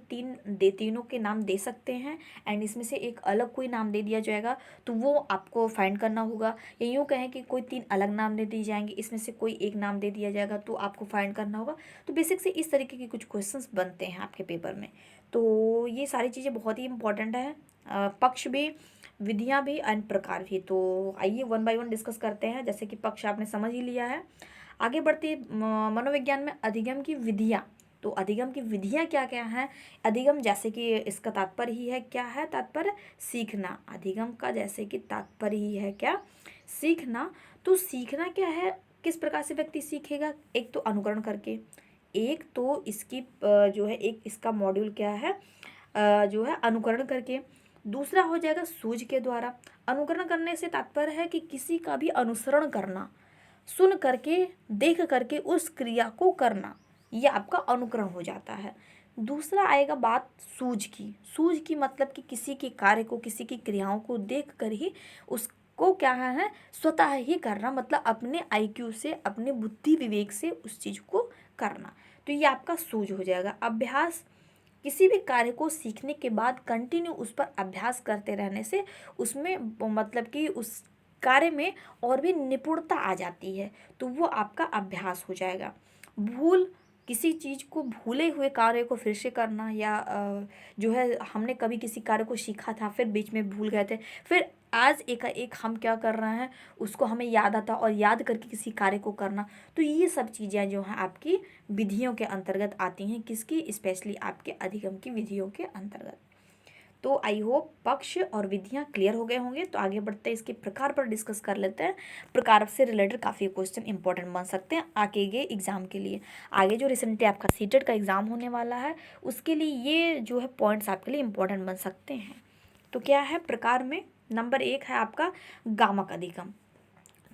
तीनों के नाम दे सकते हैं एंड इसमें से एक अलग कोई नाम दे दिया जाएगा, तो वो आपको फाइंड करना होगा। या यूँ कहें कि कोई 3 अलग नाम दे दिए जाएंगे, इसमें से कोई एक नाम दे दिया जाएगा, तो आपको फाइंड करना होगा। तो बेसिक से इस तरीके के कुछ क्वेश्चंस बनते हैं आपके पेपर में। तो ये सारी चीज़ें बहुत ही इंपॉर्टेंट है, पक्ष भी, विधियाँ भी एंड प्रकार भी। तो आइए 1 बाय 1 डिस्कस करते हैं। जैसे कि पक्ष आपने समझ ही लिया है, आगे बढ़ते मनोविज्ञान में अधिगम की विधियाँ। तो अधिगम की विधियाँ क्या क्या हैं, अधिगम जैसे कि इसका तात्पर्य ही है, क्या है तात्पर्य, सीखना। अधिगम का जैसे कि तात्पर्य ही है क्या, सीखना। तो सीखना क्या है, किस प्रकार से व्यक्ति सीखेगा, एक तो अनुकरण करके, एक तो इसकी जो है एक इसका मॉड्यूल क्या है, जो है अनुकरण करके। दूसरा हो जाएगा सूझ के द्वारा। अनुकरण करने से तात्पर्य है कि किसी का भी अनुसरण करना, सुन करके, देख करके उस क्रिया को करना, ये आपका अनुकरण हो जाता है। दूसरा आएगा बात सूझ की। सूझ की मतलब कि किसी के कार्य को, किसी की क्रियाओं को देख कर ही उसको क्या है, स्वतः ही करना, मतलब अपने आईक्यू से, अपने बुद्धि विवेक से उस चीज़ को करना। तो ये आपका सूझ हो जाएगा। अभ्यास, किसी भी कार्य को सीखने के बाद कंटिन्यू उस पर अभ्यास करते रहने से उसमें मतलब कि उस कार्य में और भी निपुणता आ जाती है, तो वो आपका अभ्यास हो जाएगा। भूल, किसी चीज़ को, भूले हुए कार्य को फिर से करना, या जो है हमने कभी किसी कार्य को सीखा था फिर बीच में भूल गए थे, फिर आज एकाएक हम क्या कर रहे हैं उसको हमें याद आता और याद करके किसी कार्य को करना। तो ये सब चीज़ें जो हैं आपकी विधियों के अंतर्गत आती हैं, किसकी, स्पेशली आपके अधिगम की विधियों के अंतर्गत। तो आई होप पक्ष और विधियाँ क्लियर हो गए होंगे। तो आगे बढ़ते हैं, इसके प्रकार पर डिस्कस कर लेते हैं। प्रकार से रिलेटेड काफ़ी क्वेश्चन इंपॉर्टेंट बन सकते हैं आगे के एग्जाम के लिए। आगे जो रिसेंटली आपका सीटेट का एग्ज़ाम होने वाला है उसके लिए ये जो है पॉइंट्स आपके लिए इंपॉर्टेंट बन सकते हैं। तो क्या है प्रकार में, नंबर 1 है आपका गामक अधिगम।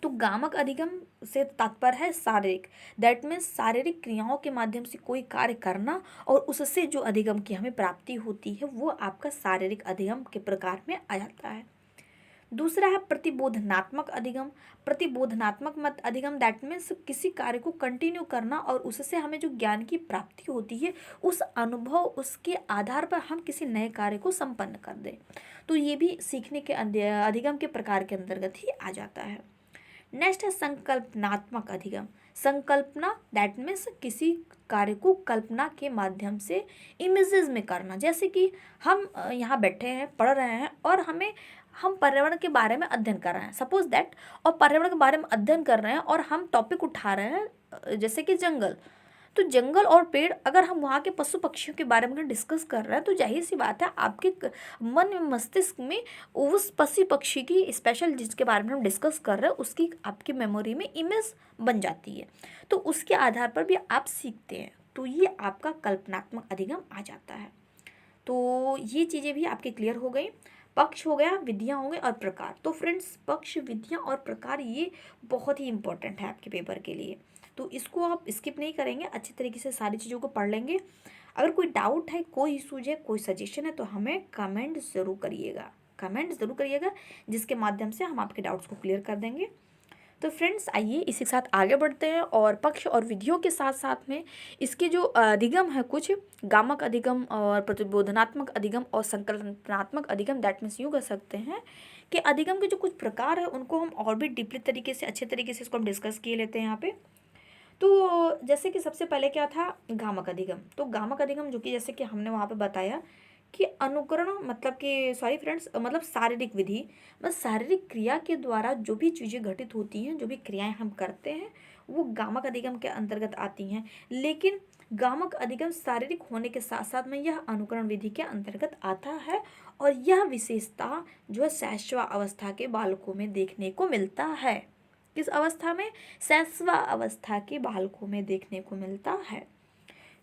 तो गामक अधिगम से तात्पर्य है शारीरिक, दैट मीन्स शारीरिक क्रियाओं के माध्यम से कोई कार्य करना और उससे जो अधिगम की हमें प्राप्ति होती है वो आपका शारीरिक अधिगम के प्रकार में आ जाता है। दूसरा है प्रतिबोधनात्मक अधिगम। प्रतिबोधनात्मक मत अधिगम दैट मीन्स किसी कार्य को कंटिन्यू करना और उससे हमें जो ज्ञान की प्राप्ति होती है उस अनुभव उसके आधार पर हम किसी नए कार्य को संपन्न कर दें। तो ये भी सीखने के अधिगम के प्रकार के अंतर्गत ही आ जाता है। नेक्स्ट है संकल्पनात्मक अधिगम। संकल्पना दैट मीन्स किसी कार्य को कल्पना के माध्यम से इमेजेस में करना। जैसे कि हम यहाँ बैठे हैं, पढ़ रहे हैं और हम पर्यावरण के बारे में अध्ययन कर रहे हैं, सपोज दैट, और पर्यावरण के बारे में अध्ययन कर रहे हैं और हम टॉपिक उठा रहे हैं जैसे कि जंगल। तो जंगल और पेड़, अगर हम वहाँ के पशु पक्षियों के बारे में डिस्कस कर रहे हैं तो जाहिर सी बात है आपके मन में, मस्तिष्क में उस पशु पक्षी की स्पेशल जिसके बारे में हम डिस्कस कर रहे हैं उसकी आपकी मेमोरी में इमेज बन जाती है। तो उसके आधार पर भी आप सीखते हैं। तो ये आपका कल्पनात्मक अधिगम आ जाता है। तो ये चीज़ें भी आपके क्लियर हो गई। पक्ष हो गया, विधियाँ हो गई और प्रकार। तो फ्रेंड्स, पक्ष, विधियाँ और प्रकार ये बहुत ही इंपॉर्टेंट है आपके पेपर के लिए। तो इसको आप स्किप नहीं करेंगे, अच्छी तरीके से सारी चीज़ों को पढ़ लेंगे। अगर कोई डाउट है, कोई इशूज है, कोई सजेशन है तो हमें कमेंट ज़रूर करिएगा, जिसके माध्यम से हम आपके डाउट्स को क्लियर कर देंगे। तो फ्रेंड्स, आइए इसी के साथ आगे बढ़ते हैं और पक्ष और विधियों के साथ साथ में इसके जो अधिगम है, कुछ गामक अधिगम और प्रतिबोधनात्मक अधिगम और संकल्पनात्मक अधिगम, दैट मीन्स यूँ कह सकते हैं कि अधिगम के जो कुछ प्रकार है उनको हम और भी डीपली तरीके से, अच्छे तरीके से इसको हम डिस्कस किए लेते हैं यहाँ पे। तो जैसे कि सबसे पहले क्या था, गामक अधिगम। तो गामक अधिगम जो कि जैसे कि हमने वहाँ पे बताया कि अनुकरण मतलब कि सॉरी फ्रेंड्स, मतलब शारीरिक विधि, मतलब शारीरिक क्रिया के द्वारा जो भी चीज़ें घटित होती हैं, जो भी क्रियाएं हम करते हैं वो गामक अधिगम के अंतर्गत आती हैं। लेकिन गामक अधिगम शारीरिक होने के साथ साथ में यह अनुकरण विधि के अंतर्गत आता है और यह विशेषता जो है शैशव अवस्था के बालकों में देखने को मिलता है। किस अवस्था में? शैशव अवस्था के बालकों में देखने को मिलता है।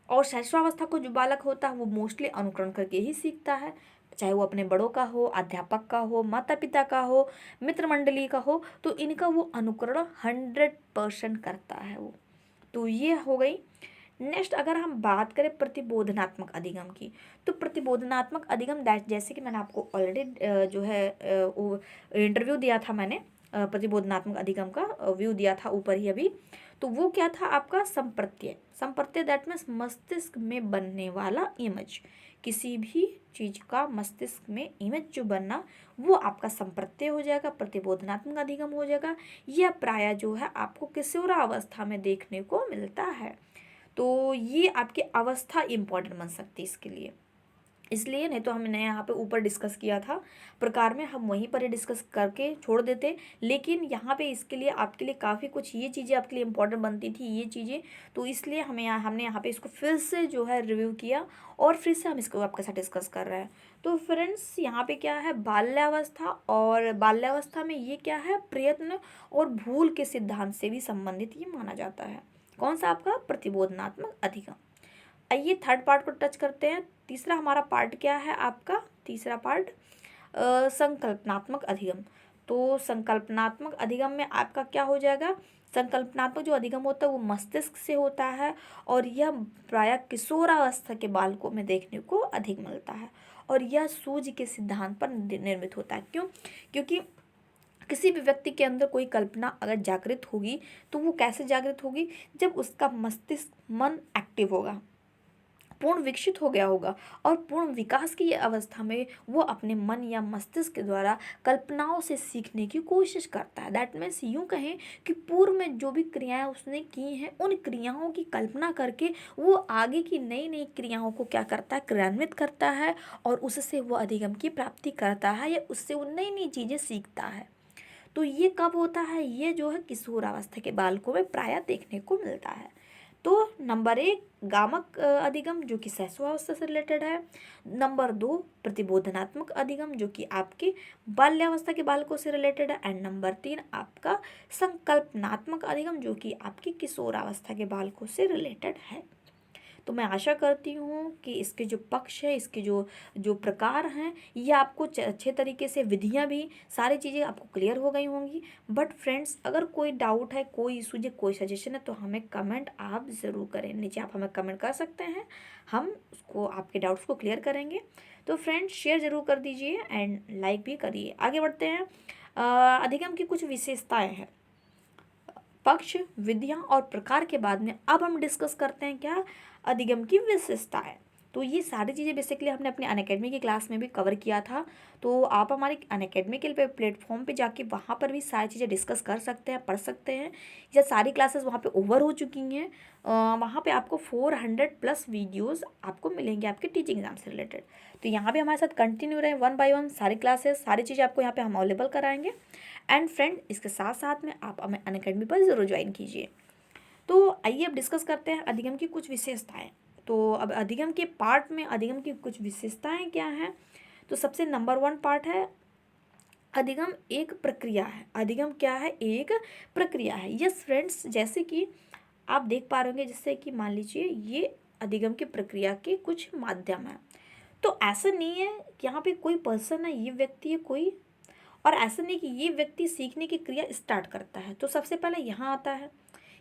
और शैशवावस्था को जो बालक होता है वो मोस्टली अनुकरण करके ही सीखता है, चाहे वो अपने बड़ों का हो, अध्यापक का हो, माता पिता का हो, मित्र मंडली का हो, तो इनका वो अनुकरण 100% करता है वो। तो ये हो गई। नेक्स्ट अगर हम बात करें प्रतिबोधनात्मक अधिगम की, तो प्रतिबोधनात्मक अधिगम दैट, जैसे कि मैंने आपको ऑलरेडी जो है वो इंटरव्यू दिया था, मैंने प्रतिबोधनात्मक अधिगम का व्यू दिया था ऊपर ही अभी। तो वो क्या था आपका? संप्रत्यय दैट मीन्स मस्तिष्क में बनने वाला इमेज। किसी भी चीज का मस्तिष्क में इमेज जो बनना वो आपका संप्रत्यय हो जाएगा, प्रतिबोधनात्मक अधिगम हो जाएगा। यह प्राय जो है आपको किशोरावस्था में देखने को मिलता है। तो ये आपकी अवस्था इंपॉर्टेंट बन सकती है इसके लिए, इसलिए नहीं तो हमने यहाँ पे ऊपर डिस्कस किया था प्रकार में, हम वहीं पर ही डिस्कस करके छोड़ देते। लेकिन यहाँ पे इसके लिए आपके लिए काफ़ी कुछ ये चीज़ें आपके लिए इंपॉर्टेंट बनती थी ये चीज़ें, तो इसलिए हमने यहाँ पे इसको फिर से जो है रिव्यू किया और फिर से हम इसको आपके साथ डिस्कस कर रहे हैं। तो फ्रेंड्स, यहाँ पे क्या है, बाल्यावस्था, और बाल्यावस्था में ये क्या है, प्रयत्न और भूल के सिद्धांत से भी संबंधित ये माना जाता है। कौन सा आपका? प्रतिबोधनात्मक अधिगम। आइए थर्ड पार्ट को टच करते हैं। तीसरा हमारा पार्ट क्या है आपका? तीसरा पार्ट संकल्पनात्मक अधिगम। तो संकल्पनात्मक अधिगम में आपका क्या हो जाएगा? संकल्पनात्मक जो अधिगम होता है वो मस्तिष्क से होता है और यह प्रायः किशोरावस्था के बालकों में देखने को अधिक मिलता है और यह सूझ के सिद्धांत पर निर्मित होता है। क्यों? क्योंकि किसी भी व्यक्ति के अंदर कोई कल्पना अगर जागृत होगी तो वो कैसे जागृत होगी? जब उसका मस्तिष्क, मन एक्टिव होगा, पूर्ण विकसित हो गया होगा और पूर्ण विकास की ये अवस्था में वो अपने मन या मस्तिष्क के द्वारा कल्पनाओं से सीखने की कोशिश करता है। दैट मीन्स यूँ कहें कि पूर्व में जो भी क्रियाएं उसने की हैं उन क्रियाओं की कल्पना करके वो आगे की नई नई क्रियाओं को क्या करता है? क्रियान्वित करता है और उससे वो अधिगम की प्राप्ति करता है या उससे वो नई नई चीज़ें सीखता है। तो ये कब होता है? ये जो है किशोरावस्था के बालकों में प्रायः देखने को मिलता है। तो नंबर 1 गामक अधिगम जो कि शैशवावस्था से रिलेटेड है। नंबर 2 प्रतिबोधनात्मक अधिगम जो कि आपके बाल्यावस्था के बालकों से रिलेटेड है। एंड नंबर 3 आपका संकल्पनात्मक अधिगम जो कि आपकी किशोरावस्था के बालकों से रिलेटेड है। तो मैं आशा करती हूँ कि इसके जो पक्ष है, इसके जो जो प्रकार हैं, ये आपको अच्छे तरीके से, विधियाँ भी, सारी चीज़ें आपको क्लियर हो गई होंगी। बट फ्रेंड्स, अगर कोई डाउट है, कोई इशू है, कोई सजेशन है तो हमें कमेंट आप ज़रूर करें, नीचे आप हमें कमेंट कर सकते हैं, हम उसको आपके डाउट्स को क्लियर करेंगे। तो फ्रेंड्स, शेयर ज़रूर कर दीजिए एंड लाइक भी करिए। आगे बढ़ते हैं। अधिगम की कुछ विशेषताएं हैं। पक्ष, विधियां और प्रकार के बाद में अब हम डिस्कस करते हैं क्या, अधिगम की विशेषताएं। तो ये सारी चीज़ें बेसिकली हमने अपने अनअकैडमी की क्लास में भी कवर किया था। तो आप हमारे अनअकैडमी के प्लेटफॉर्म पे जाके वहाँ पर भी सारी चीज़ें डिस्कस कर सकते हैं, पढ़ सकते हैं। ये सारी क्लासेस वहाँ पे ओवर हो चुकी हैं। वहाँ पे आपको 400+ वीडियोस आपको मिलेंगे आपके टीचिंग एग्जाम से रिलेटेड। तो यहाँ भी हमारे साथ कंटिन्यू रहे, 1 बाय 1 सारी क्लासेस, सारी चीज़ें आपको यहाँ पे हम अवेलेबल कराएंगे। एंड फ्रेंड, इसके साथ साथ में आप हमें अनअकैडमी पर ज़रूर ज्वाइन कीजिए। तो आइए अब डिस्कस करते हैं अधिगम की कुछ विशेषताएं। तो अब अधिगम के पार्ट में अधिगम की कुछ विशेषताएं क्या हैं। तो सबसे नंबर 1 पार्ट है, अधिगम एक प्रक्रिया है। अधिगम क्या है, एक प्रक्रिया है। यस फ्रेंड्स, जैसे कि आप देख पा रहे होंगे, जैसे कि मान लीजिए ये अधिगम की प्रक्रिया के कुछ माध्यम है। तो ऐसा नहीं है कि यहाँ पे कोई पर्सन है, ये व्यक्ति है कोई, और ऐसा नहीं कि ये व्यक्ति सीखने की क्रिया स्टार्ट करता है तो सबसे पहले यहाँ आता है,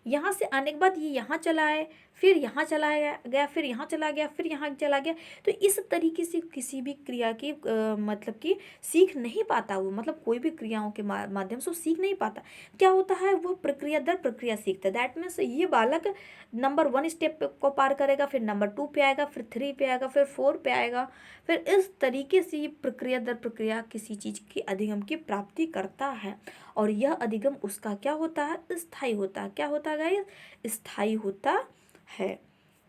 यहाँ से आने के बाद ये यहाँ चला आए, फिर यहाँ चला गया, फिर यहाँ चला गया, फिर यहाँ चला गया। तो इस तरीके से किसी भी क्रिया की मतलब कि सीख नहीं पाता वो, मतलब कोई भी क्रियाओं के माध्यम से वो सीख नहीं पाता। क्या होता है, वो प्रक्रिया दर प्रक्रिया सीखता है। दैट मीन्स ये बालक नंबर 1 स्टेप को पार करेगा, फिर नंबर 2 पे आएगा, फिर 3 पे आएगा, फिर 4 पे आएगा। फिर इस तरीके से ये प्रक्रिया दर प्रक्रिया किसी चीज़ की अधिगम की प्राप्ति करता है। और यह अधिगम उसका क्या होता है, स्थायी होता है। क्या होता है गाइस, स्थायी होता है।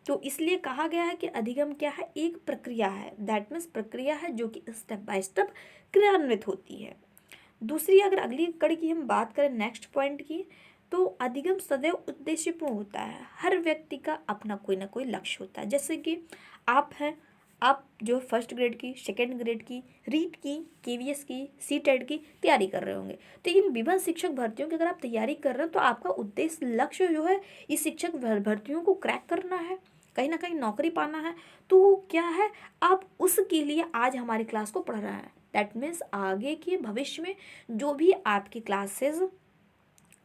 तो इसलिए कहा गया है कि अधिगम क्या है, एक प्रक्रिया है। दैट मीन्स प्रक्रिया है जो कि स्टेप बाय स्टेप क्रियान्वित होती है। दूसरी, अगर अगली कड़ी की हम बात करें नेक्स्ट पॉइंट की, तो अधिगम सदैव उद्देश्यपूर्ण होता है। हर व्यक्ति का अपना कोई ना कोई लक्ष्य होता है। जैसे कि आप हैं, आप जो फर्स्ट ग्रेड की, सेकेंड ग्रेड की, रीट की, केवीएस की, सीटेट की तैयारी कर रहे होंगे। तो इन विभिन्न शिक्षक भर्तियों की अगर आप तैयारी कर रहे हो तो आपका उद्देश्य लक्ष्य जो है इस शिक्षक भर्तियों को क्रैक करना है, कहीं ना कहीं नौकरी पाना है। तो क्या है, आप उसके लिए आज हमारी क्लास को पढ़ रहे हैं। दैट मीन्स आगे के भविष्य में जो भी आपकी क्लासेस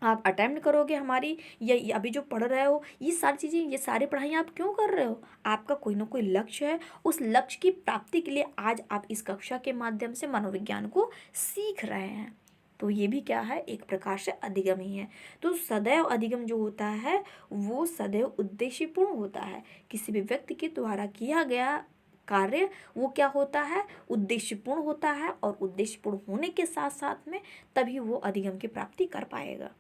आप अटेम्प्ट करोगे हमारी, या अभी जो पढ़ रहे हो, ये सारी चीज़ें, ये सारी पढ़ाई आप क्यों कर रहे हो, आपका कोई ना कोई लक्ष्य है। उस लक्ष्य की प्राप्ति के लिए आज आप इस कक्षा के माध्यम से मनोविज्ञान को सीख रहे हैं। तो ये भी क्या है, एक प्रकार से अधिगम ही है। तो सदैव अधिगम जो होता है वो सदैव उद्देश्यपूर्ण होता है। किसी भी व्यक्ति के द्वारा किया गया कार्य वो क्या होता है, उद्देश्यपूर्ण होता है। और उद्देश्यपूर्ण होने के साथ साथ में तभी वो अधिगम की प्राप्ति कर पाएगा।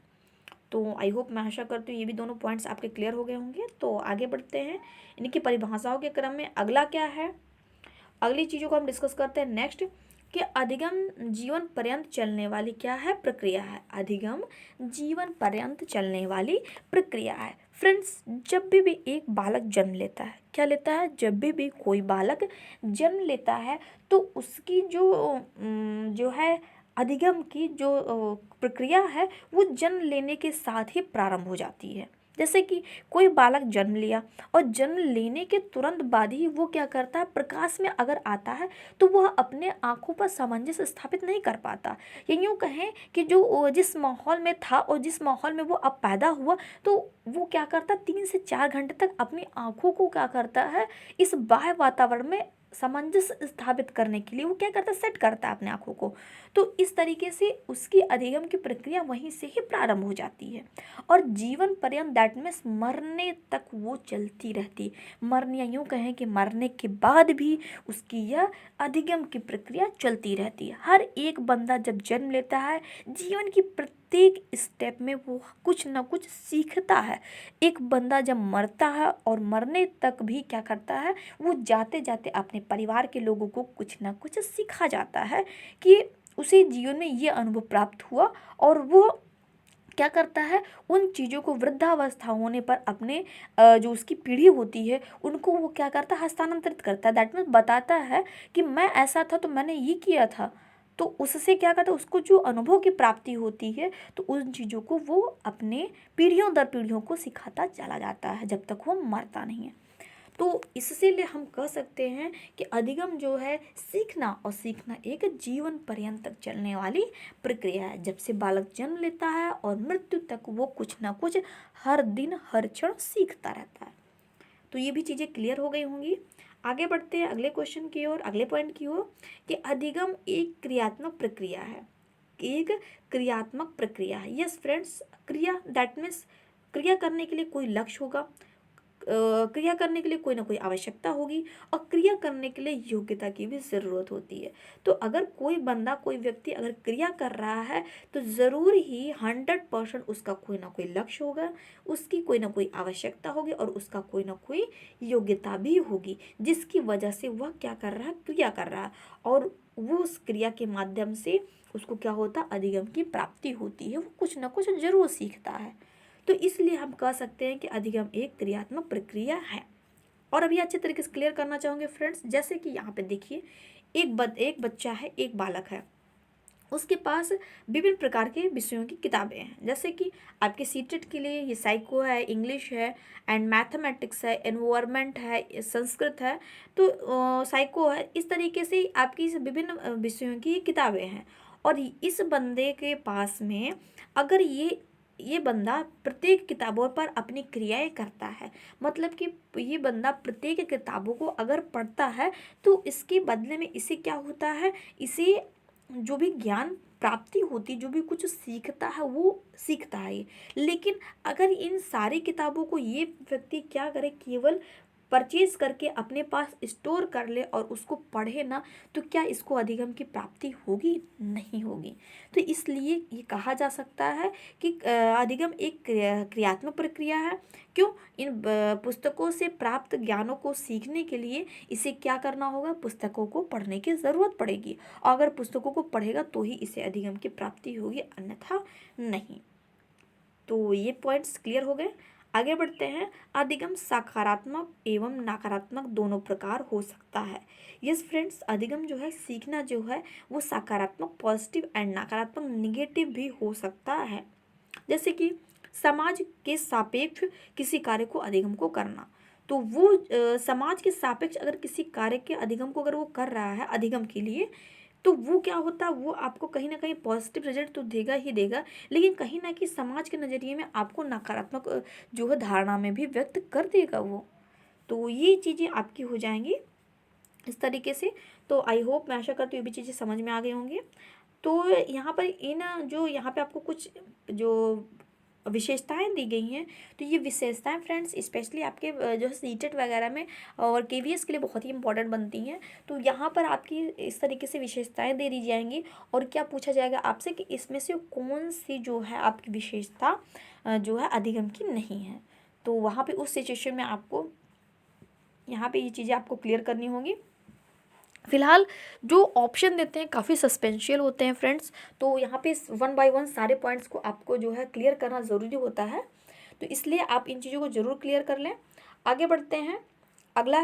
तो आई होप, मैं आशा करती हूँ ये भी दोनों पॉइंट्स आपके क्लियर हो गए होंगे। तो आगे बढ़ते हैं इनकी परिभाषाओं के क्रम में। अगला क्या है, अगली चीज़ों को हम डिस्कस करते हैं नेक्स्ट, कि अधिगम जीवन पर्यंत चलने वाली क्या है, प्रक्रिया है। अधिगम जीवन पर्यंत चलने वाली प्रक्रिया है। फ्रेंड्स, जब भी एक बालक जन्म लेता है, क्या लेता है, जब भी कोई बालक जन्म लेता है तो उसकी जो है अधिगम की जो प्रक्रिया है वो जन्म लेने के साथ ही प्रारंभ हो जाती है। जैसे कि कोई बालक जन्म लिया और जन्म लेने के तुरंत बाद ही वो क्या करता है, प्रकाश में अगर आता है तो वह अपने आँखों पर सामंजस्य स्थापित नहीं कर पाता। या यूँ कहें कि जो जिस माहौल में था और जिस माहौल में वो अब पैदा हुआ, तो वो क्या करता, 3 से 4 घंटे तक अपनी आँखों को क्या करता है, इस बाह्य वातावरण में सामंजस्य स्थापित करने के लिए वो क्या करता है, सेट करता है अपने आँखों को। तो इस तरीके से उसकी अधिगम की प्रक्रिया वहीं से ही प्रारंभ हो जाती है। और जीवन पर्यंत दैट मीन्स मरने तक वो चलती रहती। मरने, यूँ कहें कि मरने के बाद भी उसकी यह अधिगम की प्रक्रिया चलती रहती है। हर एक बंदा जब जन्म लेता है, जीवन की प्रत्येक स्टेप में वो कुछ ना कुछ सीखता है। एक बंदा जब मरता है और मरने तक भी क्या करता है, वो जाते जाते अपने परिवार के लोगों को कुछ ना कुछ सिखा जाता है कि उसे जीवन में ये अनुभव प्राप्त हुआ। और वो क्या करता है, उन चीज़ों को वृद्धावस्था होने पर अपने जो उसकी पीढ़ी होती है उनको वो क्या करता है, हस्तांतरित करता है। दैट मीन्स बताता है कि मैं ऐसा था तो मैंने ये किया था। तो उससे क्या करता है, उसको जो अनुभव की प्राप्ति होती है तो उन चीज़ों को वो अपने पीढ़ियों दर पीढ़ियों को सिखाता चला जाता है जब तक वो मरता नहीं है। तो इससे लिए हम कह सकते हैं कि अधिगम जो है सीखना, और सीखना एक जीवन पर्यंत तक चलने वाली प्रक्रिया है। जब से बालक जन्म लेता है और मृत्यु तक वो कुछ ना कुछ हर दिन हर क्षण सीखता रहता है। तो ये भी चीज़ें क्लियर हो गई होंगी। आगे बढ़ते हैं अगले क्वेश्चन की ओर, अगले पॉइंट की ओर, कि अधिगम एक क्रियात्मक प्रक्रिया है। एक क्रियात्मक प्रक्रिया है। यस फ्रेंड्स, क्रिया दैट मीन्स क्रिया करने के लिए कोई लक्ष्य होगा, क्रिया करने के लिए कोई ना कोई आवश्यकता होगी, और क्रिया करने के लिए योग्यता की भी ज़रूरत होती है। तो अगर कोई बंदा, कोई व्यक्ति अगर क्रिया कर रहा है तो ज़रूर ही 100% उसका कोई ना कोई लक्ष्य होगा, उसकी कोई ना कोई आवश्यकता होगी, और उसका कोई ना कोई योग्यता भी होगी, जिसकी वजह से वह क्या कर रहा है, क्रिया कर रहा है, और वो उस क्रिया के माध्यम से उसको क्या होता है, अधिगम की प्राप्ति होती है, वो कुछ ना कुछ जरूर सीखता है। तो इसलिए हम कह सकते हैं कि अधिगम एक क्रियात्मक प्रक्रिया है। और अभी अच्छे तरीके से क्लियर करना चाहूँगे फ्रेंड्स, जैसे कि यहाँ पे देखिए, एक बच्चा है, एक बालक है, उसके पास विभिन्न प्रकार के विषयों की किताबें हैं, जैसे कि आपके सीटेट के लिए ये साइको है, इंग्लिश है, एंड मैथमेटिक्स है, एनवायरनमेंट है, संस्कृत है, तो साइको है, इस तरीके से आपकी इस विभिन्न विषयों की किताबें हैं। और इस बंदे के पास में अगर ये बंदा प्रत्येक किताबों पर अपनी क्रियाएं करता है, मतलब कि ये बंदा प्रत्येक किताबों को अगर पढ़ता है तो इसके बदले में इसे क्या होता है, इसे जो भी ज्ञान प्राप्ति होती, जो भी कुछ सीखता है वो सीखता है ये। लेकिन अगर इन सारी किताबों को ये व्यक्ति क्या करे, केवल परचेज करके अपने पास स्टोर कर ले और उसको पढ़े ना, तो क्या इसको अधिगम की प्राप्ति होगी? नहीं होगी। तो इसलिए ये कहा जा सकता है कि अधिगम एक क्रियात्मक प्रक्रिया है। क्यों? इन पुस्तकों से प्राप्त ज्ञानों को सीखने के लिए इसे क्या करना होगा, पुस्तकों को पढ़ने की ज़रूरत पड़ेगी, और अगर पुस्तकों को पढ़ेगा तो ही इसे अधिगम की प्राप्ति होगी, अन्यथा नहीं। तो ये पॉइंट्स क्लियर हो गए। आगे बढ़ते हैं। अधिगम सकारात्मक एवं नकारात्मक दोनों प्रकार हो सकता है। यस फ्रेंड्स, अधिगम जो है, सीखना जो है, वो सकारात्मक पॉजिटिव एंड नकारात्मक निगेटिव भी हो सकता है। जैसे कि समाज के सापेक्ष किसी कार्य को अधिगम को करना, तो वो समाज के सापेक्ष अगर किसी कार्य के अधिगम को अगर वो कर रहा है अधिगम के लिए, तो वो क्या होता है, वो आपको कहीं ना कहीं पॉजिटिव रिजल्ट तो देगा ही देगा, लेकिन कहीं ना कहीं समाज के नज़रिए में आपको नकारात्मक जो है धारणा में भी व्यक्त कर देगा वो। तो ये चीज़ें आपकी हो जाएंगी इस तरीके से। तो आई होप, मैं आशा करती हूँ ये भी चीज़ें समझ में आ गई होंगी। तो यहाँ पर यहाँ पे आपको कुछ जो विशेषताएं दी गई हैं, तो ये विशेषताएं फ्रेंड्स स्पेशली आपके जो है सीटेट वगैरह में और केवीएस के लिए बहुत ही इंपॉर्टेंट बनती हैं। तो यहाँ पर आपकी इस तरीके से विशेषताएं दे दी जाएंगी, और क्या पूछा जाएगा आपसे कि इसमें से कौन सी जो है आपकी विशेषता जो है अधिगम की नहीं है। तो वहाँ पर उस सिचुएशन में आपको यहाँ पर ये चीज़ें आपको क्लियर करनी होगी। फिलहाल जो ऑप्शन देते हैं काफ़ी सस्पेंशियल होते हैं फ्रेंड्स, तो यहाँ पे 1 बाय 1 सारे पॉइंट्स को आपको जो है क्लियर करना ज़रूरी होता है, तो इसलिए आप इन चीज़ों को ज़रूर क्लियर कर लें। आगे बढ़ते हैं। अगला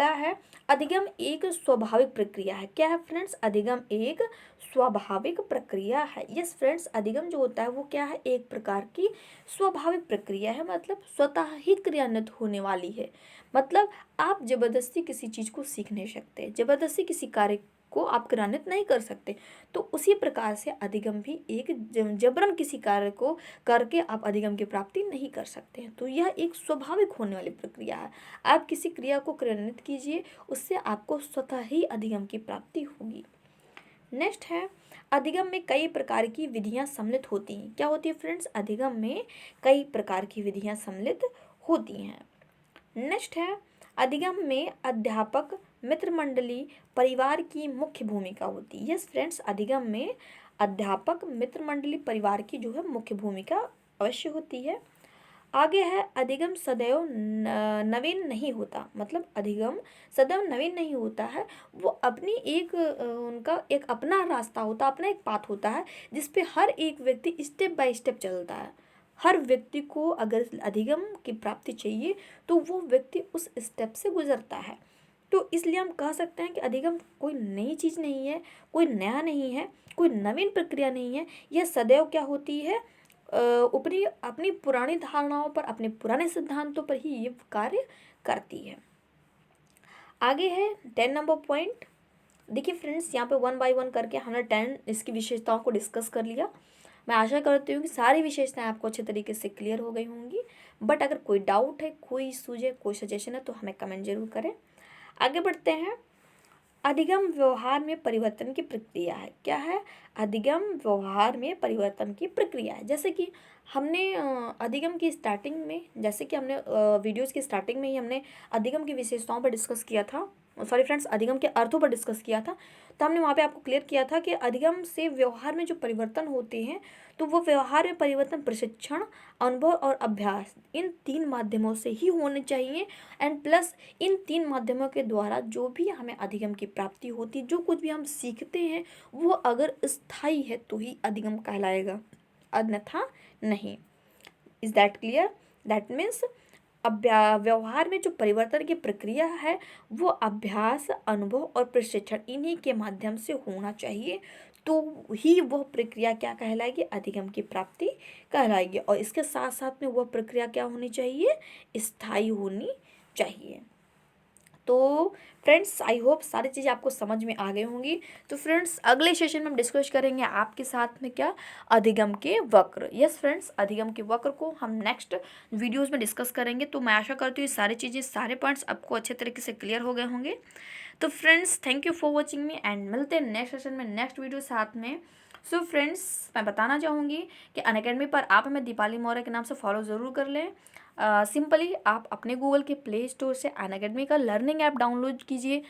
है अधिगम एक स्वाभाविक प्रक्रिया है। क्या है फ्रेंड्स? अधिगम एक स्वाभाविक प्रक्रिया है। यस फ्रेंड्स, अधिगम जो होता है वो क्या है, एक प्रकार की स्वाभाविक प्रक्रिया है, मतलब स्वतः ही क्रियान्वित होने वाली है। मतलब आप जबरदस्ती किसी चीज़ को सीख नहीं सकते, जबरदस्ती किसी कार्य को आप क्रियान्वित नहीं कर सकते। तो उसी प्रकार से अधिगम भी एक जबरन किसी कार्य को करके आप अधिगम की प्राप्ति नहीं कर सकते हैं। तो यह एक स्वाभाविक होने वाली प्रक्रिया है। आप किसी क्रिया को क्रियान्वित कीजिए, उससे आपको स्वतः ही अधिगम की प्राप्ति होगी। नेक्स्ट है, अधिगम में कई प्रकार की विधियां सम्मिलित होती हैं। क्या होती है फ्रेंड्स? अधिगम में कई प्रकार की विधियां सम्मिलित होती हैं। नेक्स्ट है, अधिगम में अध्यापक, मित्र मंडली, परिवार की मुख्य भूमिका होती है। यस फ्रेंड्स, अधिगम में अध्यापक, मित्र मंडली, परिवार की जो है मुख्य भूमिका अवश्य होती है। आगे है, अधिगम सदैव नवीन नहीं होता। मतलब अधिगम सदैव नवीन नहीं होता है, वो अपनी उनका एक अपना रास्ता होता है, अपना एक पाथ होता है, जिसपे हर एक व्यक्ति स्टेप बाय स्टेप चलता है। हर व्यक्ति को अगर अधिगम की प्राप्ति चाहिए तो वो व्यक्ति उस स्टेप से गुजरता है। तो इसलिए हम कह सकते हैं कि अधिगम कोई नई चीज़ नहीं है, कोई नया नहीं है, कोई नवीन प्रक्रिया नहीं है। यह सदैव क्या होती है, अपनी पुरानी धारणाओं पर, अपने पुराने सिद्धांतों पर ही ये कार्य करती है। आगे है 10 नंबर पॉइंट। देखिए फ्रेंड्स, यहाँ पे 1 बाय 1 करके हमने 10 इसकी विशेषताओं को डिस्कस कर लिया। मैं आशा करती हूँ कि सारी विशेषताएं आपको अच्छे तरीके से क्लियर हो गई होंगी। बट अगर कोई डाउट है, कोई इशूज है, कोई सजेशन है, तो हमें कमेंट जरूर करें। आगे बढ़ते हैं। अधिगम व्यवहार में परिवर्तन की प्रक्रिया है। क्या है? अधिगम व्यवहार में परिवर्तन की प्रक्रिया है। जैसे कि हमने अधिगम की स्टार्टिंग में, जैसे कि हमने वीडियोस की स्टार्टिंग में ही हमने अधिगम की विशेषताओं पर डिस्कस किया था, सॉरी फ्रेंड्स, अधिगम के अर्थों पर डिस्कस किया था। तो हमने वहाँ पे आपको क्लियर किया था कि अधिगम से व्यवहार में जो परिवर्तन होते हैं, तो वो व्यवहार में परिवर्तन प्रशिक्षण, अनुभव और अभ्यास, इन 3 माध्यमों से ही होने चाहिए। एंड प्लस इन 3 माध्यमों के द्वारा जो भी हमें अधिगम की प्राप्ति होती है, जो कुछ भी हम सीखते हैं, वो अगर स्थायी है तो ही अधिगम कहलाएगा, अन्यथा नहीं। Is that clear? That means व्यवहार में जो परिवर्तन की प्रक्रिया है वो अभ्यास, अनुभव और प्रशिक्षण, इन्हीं के माध्यम से होना चाहिए, तो ही वह प्रक्रिया क्या कहलाएगी? अधिगम की प्राप्ति कहलाएगी। और इसके साथ साथ में वह प्रक्रिया क्या होनी चाहिए? स्थायी होनी चाहिए। तो फ्रेंड्स, आई होप सारी चीज़ें आपको समझ में आ गई होंगी। तो फ्रेंड्स, अगले सेशन में हम डिस्कस करेंगे आपके साथ में क्या? अधिगम के वक्र। यस फ्रेंड्स, अधिगम के वक्र को हम नेक्स्ट वीडियोस में डिस्कस करेंगे। तो मैं आशा करती हूँ ये सारी चीज़ें, सारे पॉइंट्स आपको अच्छे तरीके से क्लियर हो गए होंगे। तो friends, thank you for watching me and मिलते हैं नेक्स्ट सेशन में, नेक्स्ट वीडियो साथ में। सो फ्रेंड्स, मैं बताना चाहूँगी कि अनअकैडमी पर आप हमें दीपाली मौर्य के नाम से फॉलो ज़रूर कर लें। सिंपली आप अपने गूगल के प्ले स्टोर से अनअकैडमी का लर्निंग ऐप डाउनलोड कीजिए,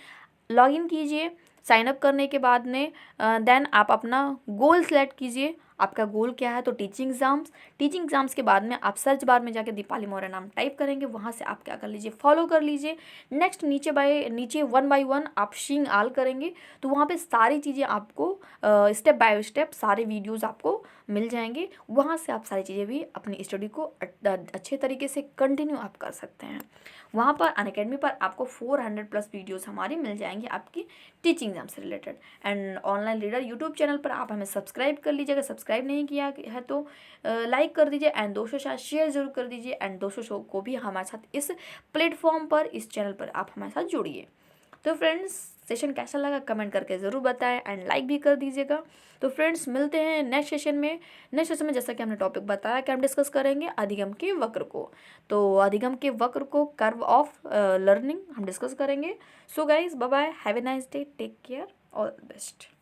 लॉगिन कीजिए। साइन अप करने के बाद में देन आप अपना गोल सेलेक्ट कीजिए। आपका गोल क्या है? तो टीचिंग एग्ज़ाम्स के बाद में आप सर्च बार में जाके दीपाली मौर्य नाम टाइप करेंगे, वहाँ से आप क्या कर लीजिए? फॉलो कर लीजिए। नेक्स्ट नीचे 1 बाय 1 आप शीइंग ऑल करेंगे, तो वहाँ पे सारी चीज़ें आपको स्टेप बाय स्टेप सारे वीडियोज़ आपको मिल जाएंगे। वहाँ से आप सारी चीज़ें भी अपनी स्टडी को अच्छे तरीके से कंटिन्यू आप कर सकते हैं। वहाँ पर अनअकैडमी पर आपको 400+ वीडियोस हमारी मिल जाएंगी आपकी टीचिंग एग्जाम से related. And online reader YouTube channel पर आप हमें सब्सक्राइब कर लीजिए। अगर सब्सक्राइब नहीं किया है तो लाइक कर दीजिए एंड दोस्तों के साथ शेयर जरूर कर दीजिए। एंड दोस्तों को भी हमारे साथ इस प्लेटफॉर्म पर, इस चैनल पर आप हमारे साथ जुड़िए। तो फ्रेंड्स, सेशन कैसा लगा कमेंट करके ज़रूर बताएं एंड लाइक भी कर दीजिएगा। तो फ्रेंड्स, मिलते हैं नेक्स्ट सेशन में। जैसा कि हमने टॉपिक बताया कि हम डिस्कस करेंगे अधिगम के वक्र को। तो अधिगम के वक्र को, कर्व ऑफ लर्निंग, हम डिस्कस करेंगे। So guys, bye bye, have a nice day, take care, all the best.